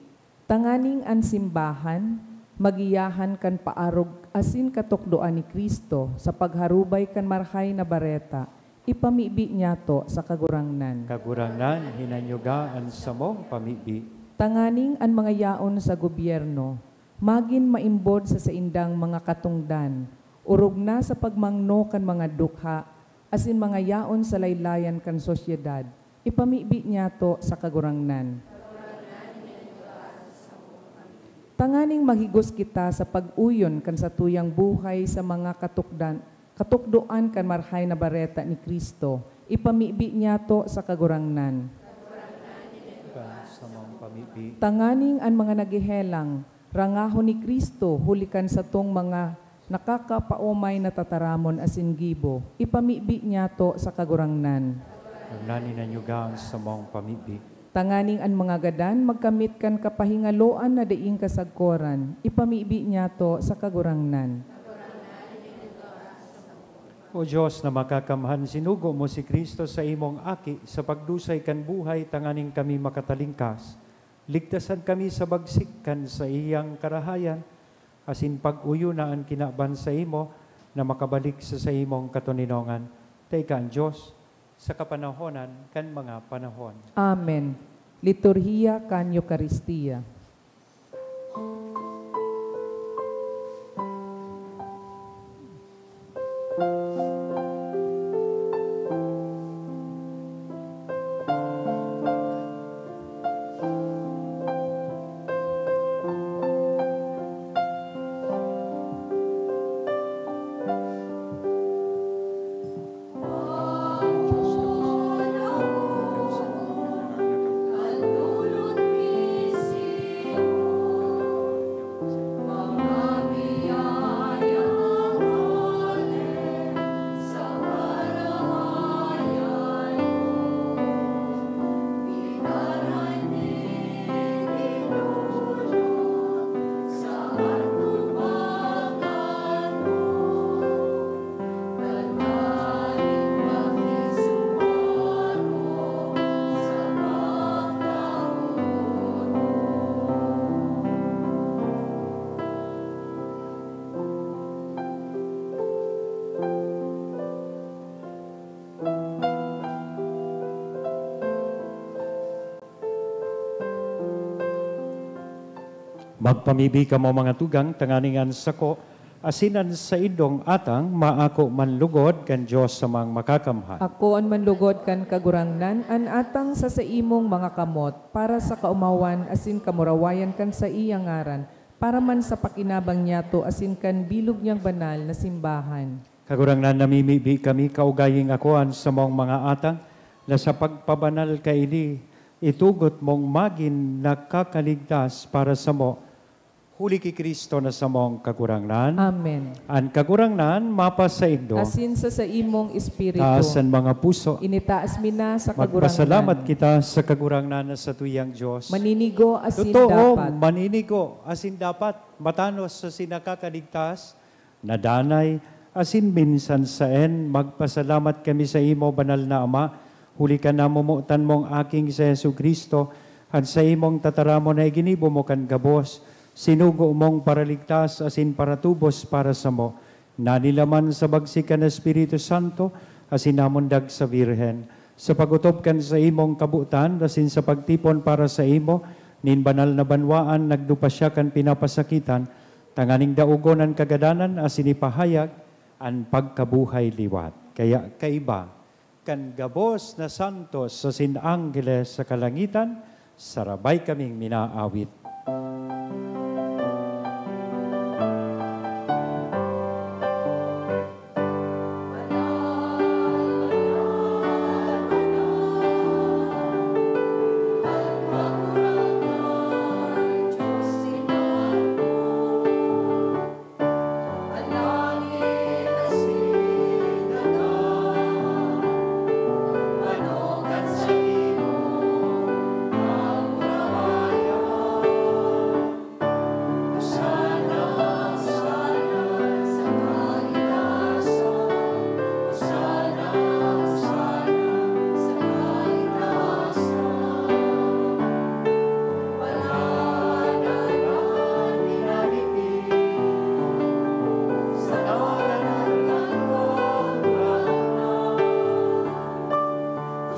Tanganing an simbahan, magiyahan kan paarog asin katukdoan ni Kristo sa pagharubay kan marhay na bareta, ipamibi niya to sa kagurangnan. Kagurangnan hinanyugaan sa mong pamibi. Tanganing an mga yaon sa gobyerno, magin maimbod sa saindang mga katungdan, urog na sa pagmangno kan mga dukha, asin mga yaon sa laylayan kan sosyedad, ipamibi niya to sa kagurangnan. Tanganing mahigos kita sa pag-uyon kan sa tuyang buhay sa mga katukdoan kan marhay na bareta ni Kristo, ipamibi niya to sa kagurangnan. Sa mong pamibi. Tanganing an mga nagihelang, rangahon ni Kristo, hulikan sa tong mga nakakapaumay na tataramon asin gibo, ipamibi niya to sa kagurangnan. Kagurangnan hinanyugaan sa mong pamibi. Tanganing an mga gadan, magkamit kan kapahingaloan na daing kasagkoran, ipamibi niya to sa kagurangnan. O Diyos na makakamhan, sinugo mo si Kristo sa imong aki, sa pagdusay kan buhay, tanganing kami makatalingkas. Ligtasan kami sa bagsikan sa iyang karahayan, asin pag-uyo na ang kinaban sa imo, na makabalik sa imong katuninongan. Teka ang Diyos, sa kapanahonan kan mga panahon. Amen. Liturhiya kan Eucharistia. Magpamibi ka mo mga tugang, tanganingan sako, asinan sa idong atang, maako manlugod kan Diyos sa mga makakamhan. Ako an manlugod kan kagurangnan, an atang sa imong mga kamot, para sa kaumawan asin kamurawayan kan sa iyang ngaran, para man sa pakinabang niya to asin kan bilog niyang banal na simbahan. Kagurangnan namimibi kami kaugaying akuan sa mga atang, na sa pagpabanal kaili, itugot mong magin nakakaligtas para sa mo, huli ki Kristo na sa mong kagurangnan. Amen. An kagurangnan, mapa sa indo, Asin sa imong espiritu, taasan mga puso. initaas mi na sa Magpasalamat kagurangnan. kita sa kagurangnan na sa tuyang Diyos. Maninigo asin Totoo, dapat. maninigo, asin dapat, matanos sa sinakakaligtas, nadanay, asin minsan saen, magpasalamat kami sa imo, banal na Ama, huli ka na mumutan mong aking sa Yesu Kristo, at sa imong tataramo na iginibo mo kan gabos, sinugo mong paraligtas, asin paratubos para sa mo, nanilaman sa bagsikan na Espiritu Santo, asin namundag sa Virhen, sa pagutob kan sa imong kabutan, asin sa pagtipon para sa imo, nin banal na banwaan, nagdupa siya kan pinapasakitan, tanganing daugonan kagadanan, asin ipahayag, ang pagkabuhay liwat. Kaya kaiba, kan gabos na santos sa sinanggeles sa kalangitan, sarabay kaming minaawit.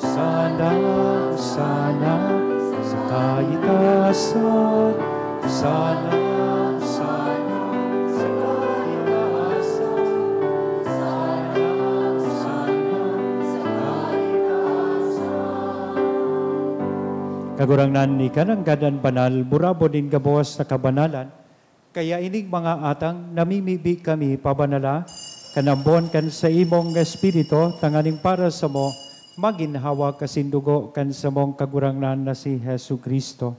Sana sa kaitasan, sana sa kaitasan, sana sa kaitasan. Kagurangnan ni kanang gadan banal, burabo din gabawas sa kabanalan, kaya ining mga atang namimibi kami pabanala, kanambon kan sa imong espiritu, tanganing para sa mo, maginhawa kasindugo kan sa mong kagurangnan na si Jesu Kristo.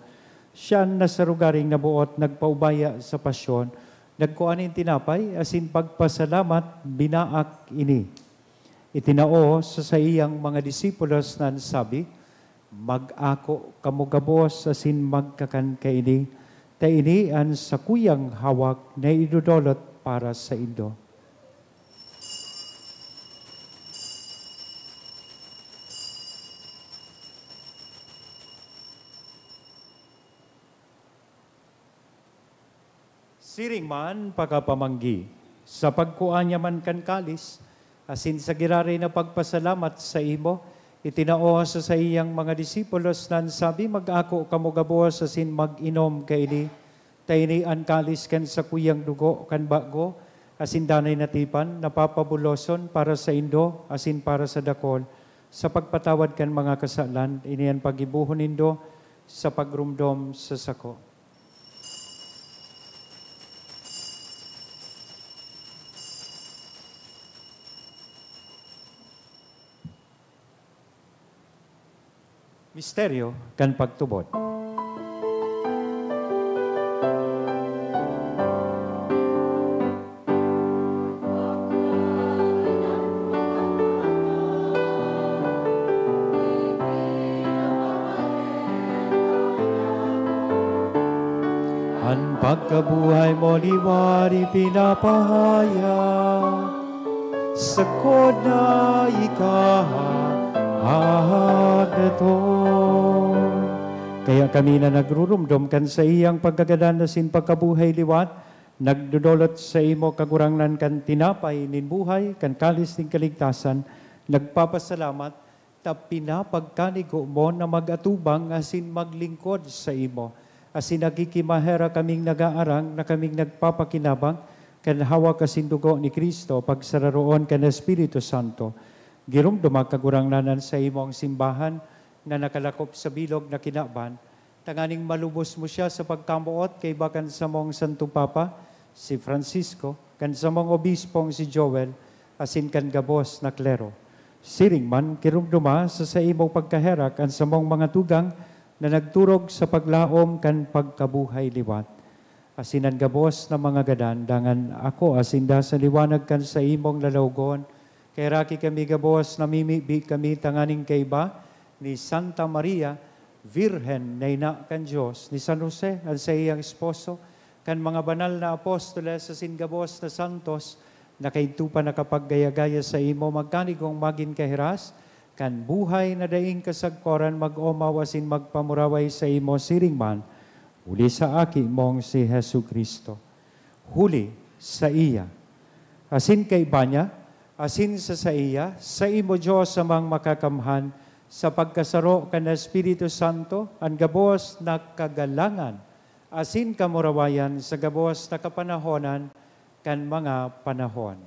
Siya na sa rugaring nabuot, nagpaubaya sa pasyon, nagkuanin tinapay, asin pagpasalamat, binaak ini. Itinao sa iyang mga disipulos na sabi, mag-ako kamugabos asin magkakan kaini, taini an sa kuyang hawak na idudolot para sa indo. Siring man pagkapamanggi, sa pagkuanya man kan kalis, asin sa girari na pagpasalamat sa imo, itinao sa iyang mga disipulos nan sabi, mag-ako kamugabuos asin mag-inom kaini, taini an kalis kan sa kuyang dugo kan bago, asin danay natipan, napapabuloson para sa indo, asin para sa dakol, sa pagpatawad kan mga kasalan, iniyan pagibuhon indo, sa pagrumdom sa sako. Misteryo kan pagtubod. Ang pagkabuhay mo liwari pinapahaya, sa koda ikahagato. Kaya kami na nagrurumdom kan sa iyang pagkagadan na sin pagkabuhay liwat, nagdudolot sa imo kagurangnan kan tinapay nin buhay, kan kalis nin kaligtasan, nagpapasalamat, ta pinapagkanigo mo na magatubang asin maglingkod sa imo. Asin nagkikimahera kaming nagaarang na kaming nagpapakinabang, kan hawak asin dugo ni Kristo, pagsararoon kan Espiritu Santo. Girumdumag kagurangnanan sa imong simbahan, na nakalakop sa bilog na kinaban, tanganing malubos mo siya sa pagkamuot kay bakan sa mong Santo Papa, si Francisco, kan sa mong obispong si Joel, asin kan gabos na klero. Siring man, kirumduma sa imong pagkaherak ang sa mong mga tugang na nagturog sa paglaom kan pagkabuhay liwat. asinan gabos na mga gadan, dangan ako asinda sa liwanag kan sa imong lalawgon, kay raki kami gabos, namimibi kami tanganing kaiba, ni Santa Maria, Virhen na ina kan Diyos, ni San Jose, at sa iyang esposo, kan mga banal na apostoles sa singabos na santos, na kaitupa nakapaggaya-gaya sa imo, magkanigong magin kahiras, kan buhay na daing kasagkoran mag-omaw asin magpamuraway sa imo siringman, huli sa aki mong si Hesu Kristo. Huli sa iya. Asin kay Banya, asin sa iya, sa imo Diyos amang makakamhan, sa pagkasaro kan Espiritu Santo, ang gabos na kagalangan, asin kamurawayan sa gabos na kapanahonan, kan mga panahon.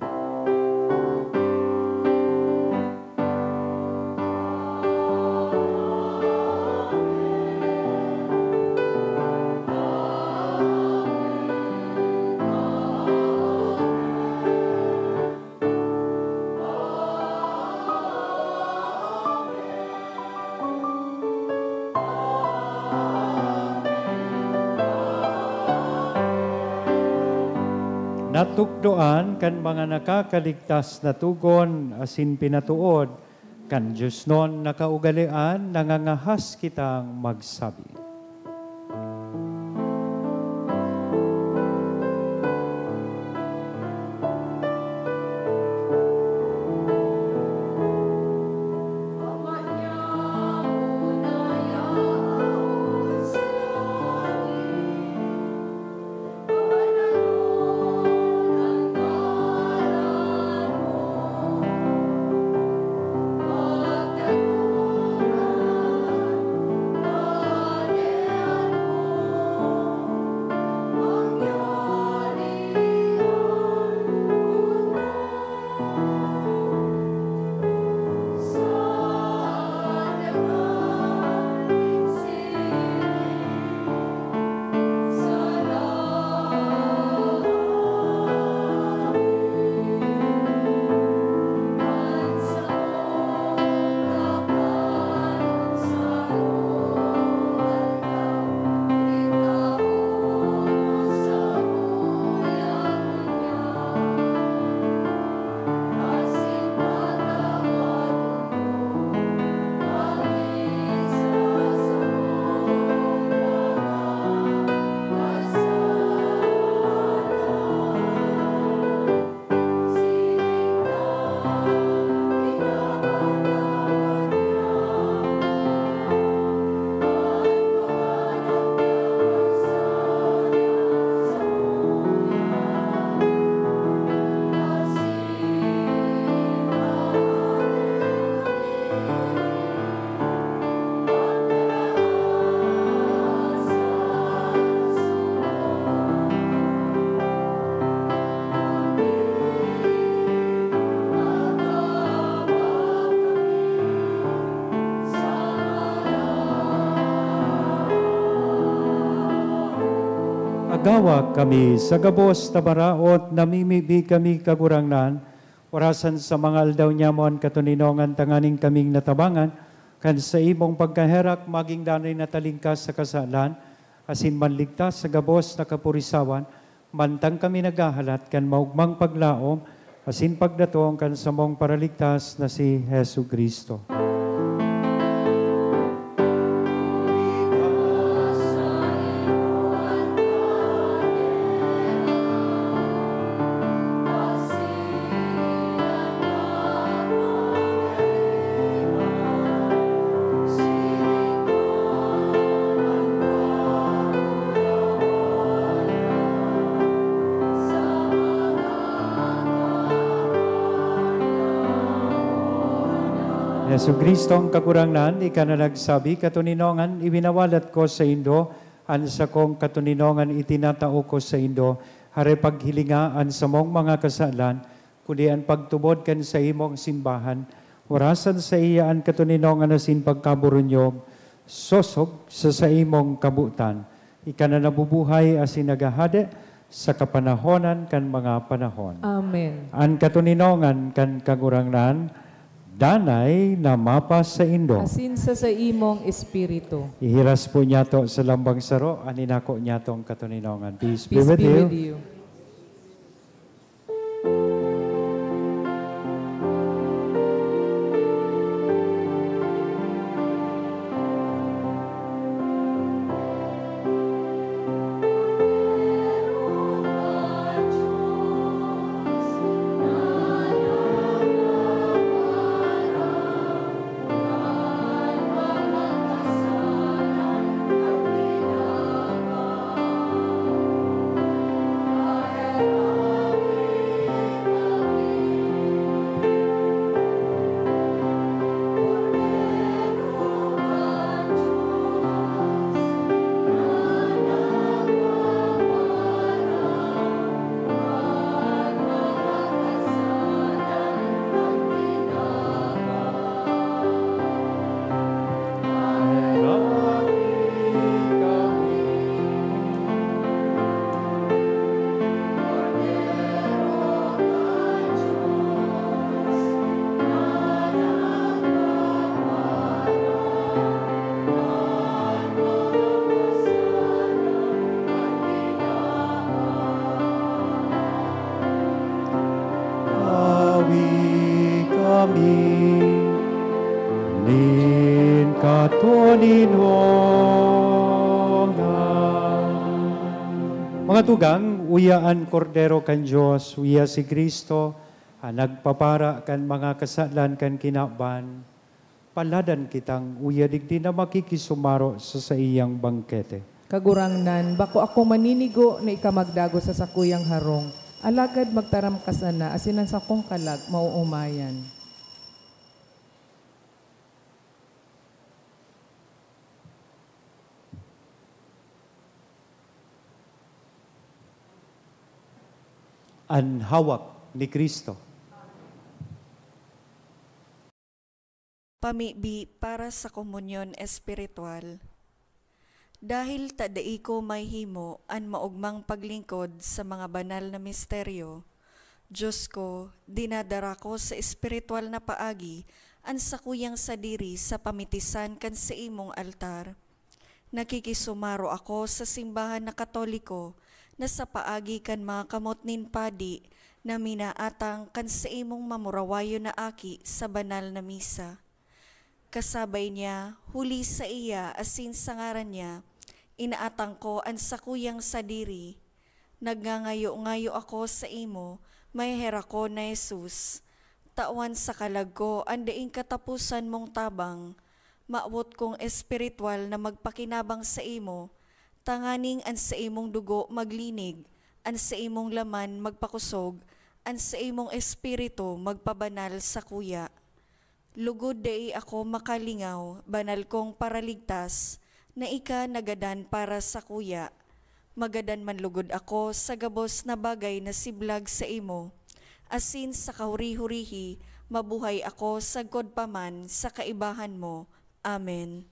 Natukdoan kan mga nakakaligtas na tugon asin pinatuod, kan Diyos non nakaugalian, nangangahas kitang magsabi. Agawa kami sa gabos na baraot, namimibi kami kagurangnan, orasan sa mga aldaw nyamon katuninongan tanganing kaming natabangan, kan sa imong pagkaherak maging danay natalingkas sa kasalan, asin manligtas sa gabos na kapurisawan, mantang kami nagahalat kan maugmang paglaom, asin pagdatong kan sa mong paraligtas na si Hesu Kristo. Yesu Kristo ang kakurangnan, ika na nagsabi, katuninongan, ibinawalat ko sa Indo, an sa kong katuninongan itinatao ko sa Indo, hare paghilingaan sa mong mga kasalan, kundi ang pagtubod kan sa imong simbahan, orasan sa iya ang katuninongan asin pagkaburunyog, sosog sa imong kabutan, ika na nabubuhay asin nagahade, sa kapanahonan kan mga panahon. Amen. Ang katuninongan kan kagurangnan, danay na mapas sa indo. Asin sa imong espiritu. Ihiras po niya to sa lambang saro, aninako niya tong katuninongan. Peace be Peace with be you. with you. Mga tugang, uyaan kordero kan Diyos, uya si Kristo, nagpapara kan mga kasalan kan kinaban, paladan kitang uya digdi na makikisumaro sa iyang bangkete. Kagurangnan, bako ako maninigo na ikamagdago sa sakuyang harong, alagad magtaram ka sana, asin ang sakong kalag, mauumayan. Ang hawak ni Kristo. Pamibi para sa komunyon espiritual. Dahil tadai ko may himo an maugmang paglingkod sa mga banal na misteryo, Diyos ko, dinadara ko sa espiritual na paagi an sakuyang sadiri sa pamitisan kan sa imong altar. Nakikisumaro ako sa simbahan na Katoliko na sa paagi kan mga kamotnin padi na minaatang kan sa imong mamurawayo na aki sa banal na misa. Kasabay niya, huli sa iya asin sa ngaran niya, inaatang ko ang sakuyang sadiri. Nagngangayo-ngayo ako sa imo, may hera ko na Jesus. Tawan sa kalag ko, andaing katapusan mong tabang, maawot kong espiritual na magpakinabang sa imo, tanganing an sa imong dugo maglinig, an sa imong laman magpakusog, an sa imong espiritu magpabanal sa kuya. Lugod dai ako makalingaw, banal kong paraligtas, na ika nagadan para sa kuya. Magadan man lugod ako sa gabos na bagay na siblag sa imo. Asin sa kahuri-hurihi, mabuhay ako sa godpaman sa kaibahan mo. Amen.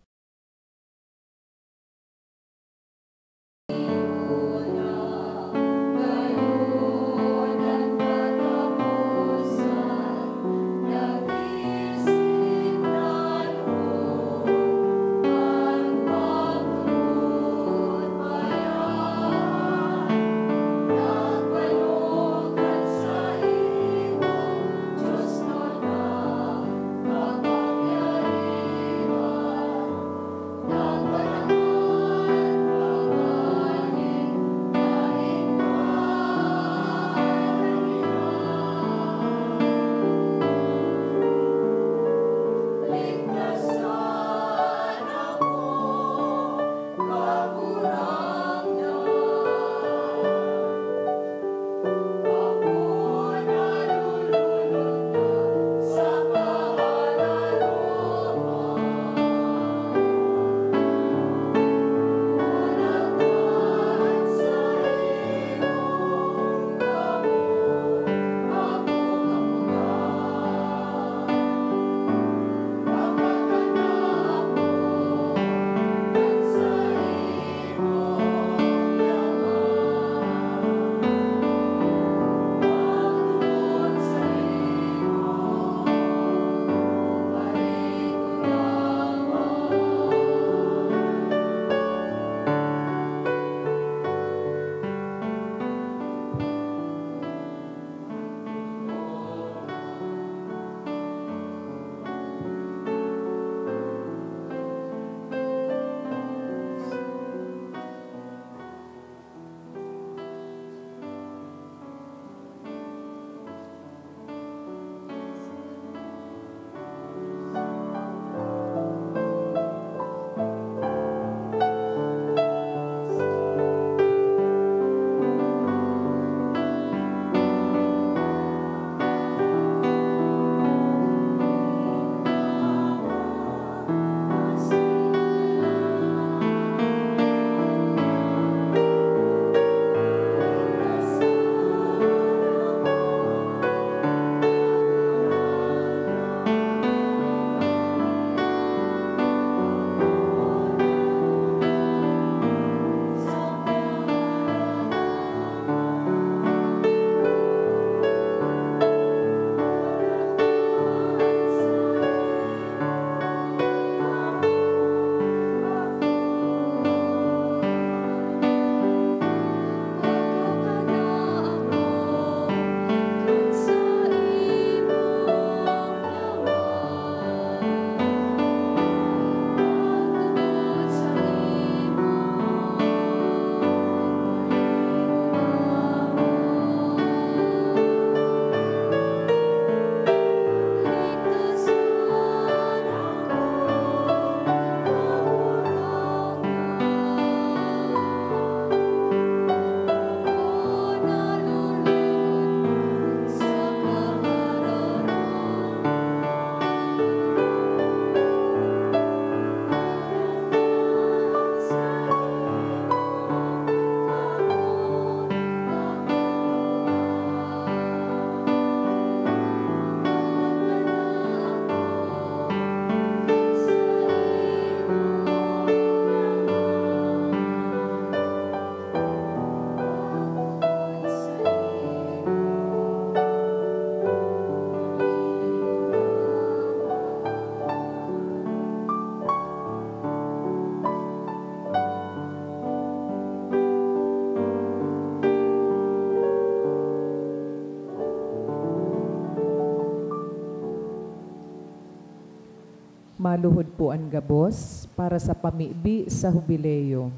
maluhod po ang gabos para sa pamibi sa hubileyo.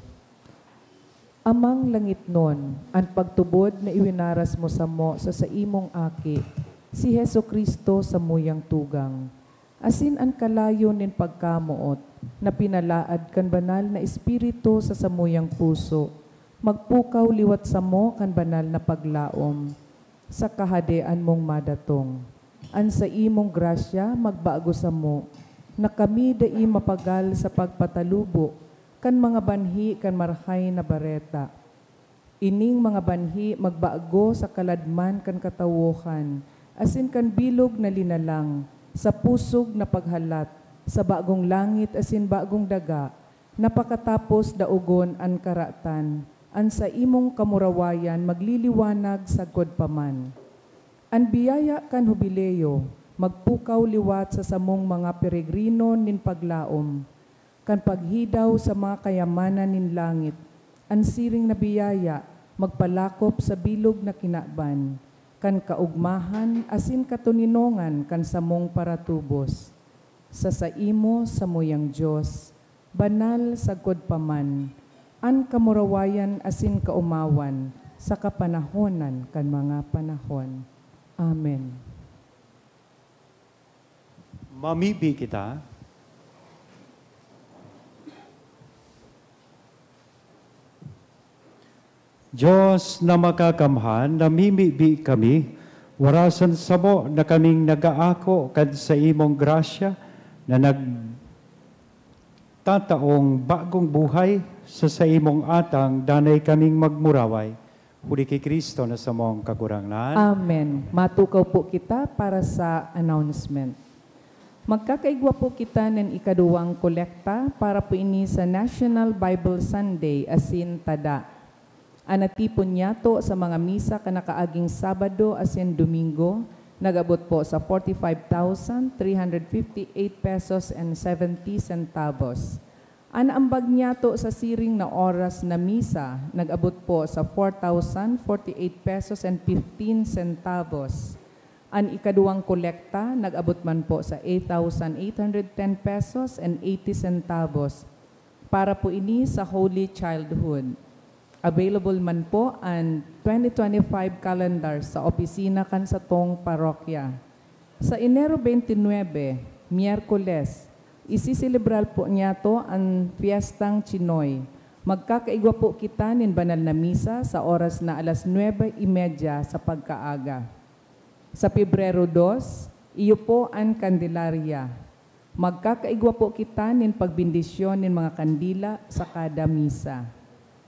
Amang langit nun, ang pagtubod na iwinaras mo sa imong aki, si Heso Kristo sa muyang tugang. Asin ang kalayo nin pagkamuot, na pinalaad kan banal na espiritu sa samuyang puso, magpukaw liwat sa mo kan banal na paglaom, sa kahadean mong madatong. An sa imong grasya magbago sa mo, na kami dai mapagal sa pagpatalubo, kan mga banhi kan marhay na bareta. Ining mga banhi magbago sa kaladman kan katawuhan, asin kan bilog na linalang, sa pusog na paghalat, sa bagong langit asin bagong daga, napakatapos daugon an karatan, an sa imong kamurawayan magliliwanag sagod paman. An biyaya kan hubileyo, magpukaw liwat sa samong mga peregrino nin paglaom, kan paghidaw sa mga kayamanan nin langit, an siring na biyaya, magpalakop sa bilog na kinaban, kan kaugmahan asin katuninongan kan samong paratubos. Sa saimo sa moyang Diyos, banal sagod paman, an kamurawayan asin kaumawan, sa kapanahonan kan mga panahon. Amen. Mamibi kita. Diyos na makakamhan, namimibi kami, warasan sa mo na kaming nagaako kad sa imong grasya, na nagtataong bagong buhay sa imong atang danay kaming magmuraway. Huli kay Kristo na sa mong kakurangnan. Amen. Matukaw po kita para sa announcement. Magkakaigwa po kita ng ikaduwang kolekta para po ini sa National Bible Sunday asin tada. Anatipon niyato sa mga misa kanakaaging Sabado asin Domingo, nagabot po sa 45,358 pesos and 70 centavos. Anaambag niyato sa siring na oras na misa, nag-abot po sa 4,048 pesos and 15 centavos. Ang ikaduwang kolekta, nag-abot man po sa 8,810 pesos and 80 centavos para po ini sa Holy Childhood. Available man po ang 2025 calendar sa opisina kan sa tong parokya. Sa Enero 29, Miyerkules, isisilibral po niya to ang Fiestang Chinoy. Magkakaigwa po kita nin banal na misa sa oras na alas 9:30 sa pagkaaga. Sa Pebrero 2, iyo po ang Candelaria. Magkakaigwa po kita nin pagbindisyon nin mga kandila sa kada misa.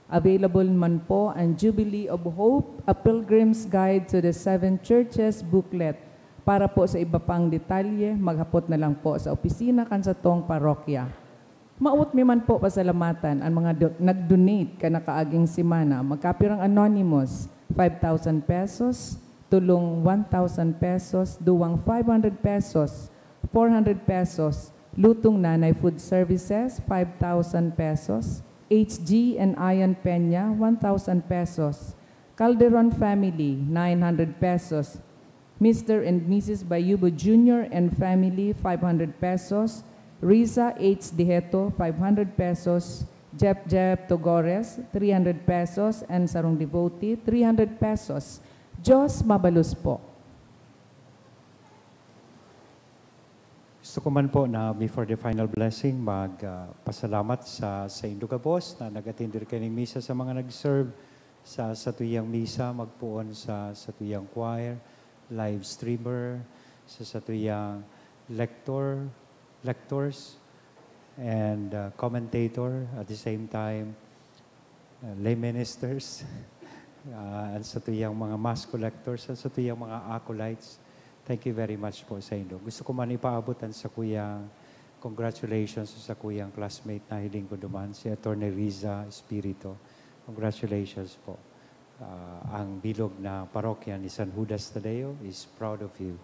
Available man po ang Jubilee of Hope, a Pilgrim's Guide to the Seven Churches booklet. Para po sa iba pang detalye, maghapot na lang po sa opisina kan sa tong parokya. Maut mi man po pasalamatan ang mga nag-donate kanakaaging simana. Magkapirang anonymous, 5,000 pesos, tulong 1,000 pesos, duwang 500 pesos, 400 pesos, lutong nanay food services, 5,000 pesos, HG and Ian Peña, 1,000 pesos, Calderon family, 900 pesos, Mr. and Mrs. Bayubo Jr. and family, 500 pesos. Riza H. Diheto, 500 pesos. Jep Togores, 300 pesos. And Sarong Devotee, 300 pesos. Diyos mabalus po. Gusto ko man po na before the final blessing, pasalamat sa Indugabos na nag-attendir kaning misa sa mga nag-serve sa satuyang misa, magpuon sa satuyang choir, live streamer, sa satuyang lectors, and commentator at the same time, lay ministers, at satuyang mga mass collectors, at satuyang mga acolytes. Thank you very much po sa inyo. Gusto ko man ipaabutan sa kuyang congratulations sa kuyang classmate na hiling ko duman, si Atty. Riza Espirito. Congratulations po. Ang bilog na parokya ni San Judas Tadeo is proud of you.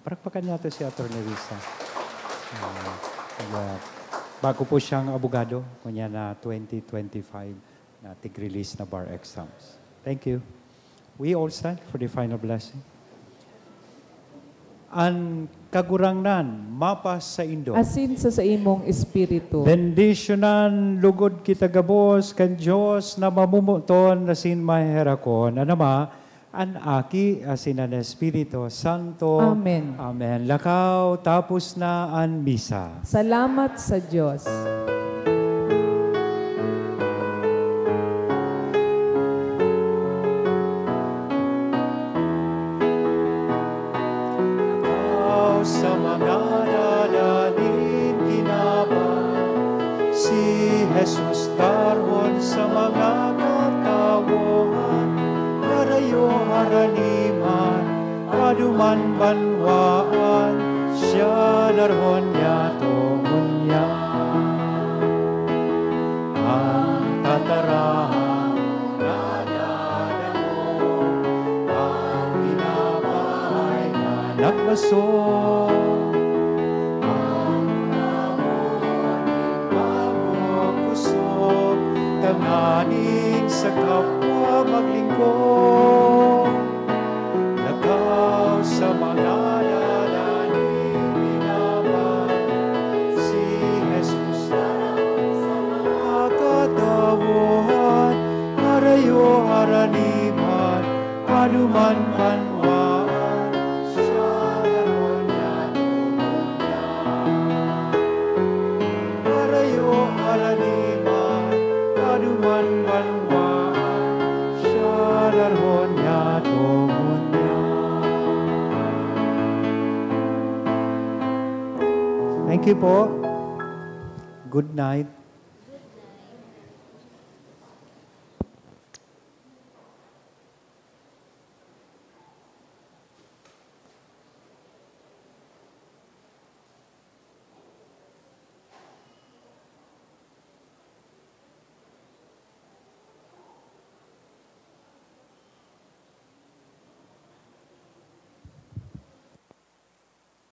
Parakpakan natin si Atty. Riza. Bago po siyang abogado, kunya na 2025 na tig-release na bar exams. Thank you. We all stand for the final blessing. an kagurangnan, mapas sa indo. Asin sa imong espiritu. Bendisyonan, lugod kita gabos, kan Diyos na mamumuton na sin maherakon, anama, an aki asin an Espiritu Santo. Amen. Amen. Lakaw, tapos na an misa. Salamat sa Diyos. Sa mga dalanin ginabang, si Jesus darwon sa mga katawan, harayo haraniman, paduman banwaan, siya darwon niya tungunya. Ang tatarahang nadadalo, ang ginabay na nagbaso, tanganin sa kapwa maglingkod, lakaw sa mga dalanin ginabang, si Jesus sa mga katawan, harayo haraniman, paduman banwaan, siya daron niya tungunya. Harayo haraniman, paduman banwaan, siya daron niya tungunya. Thank you po. Good night.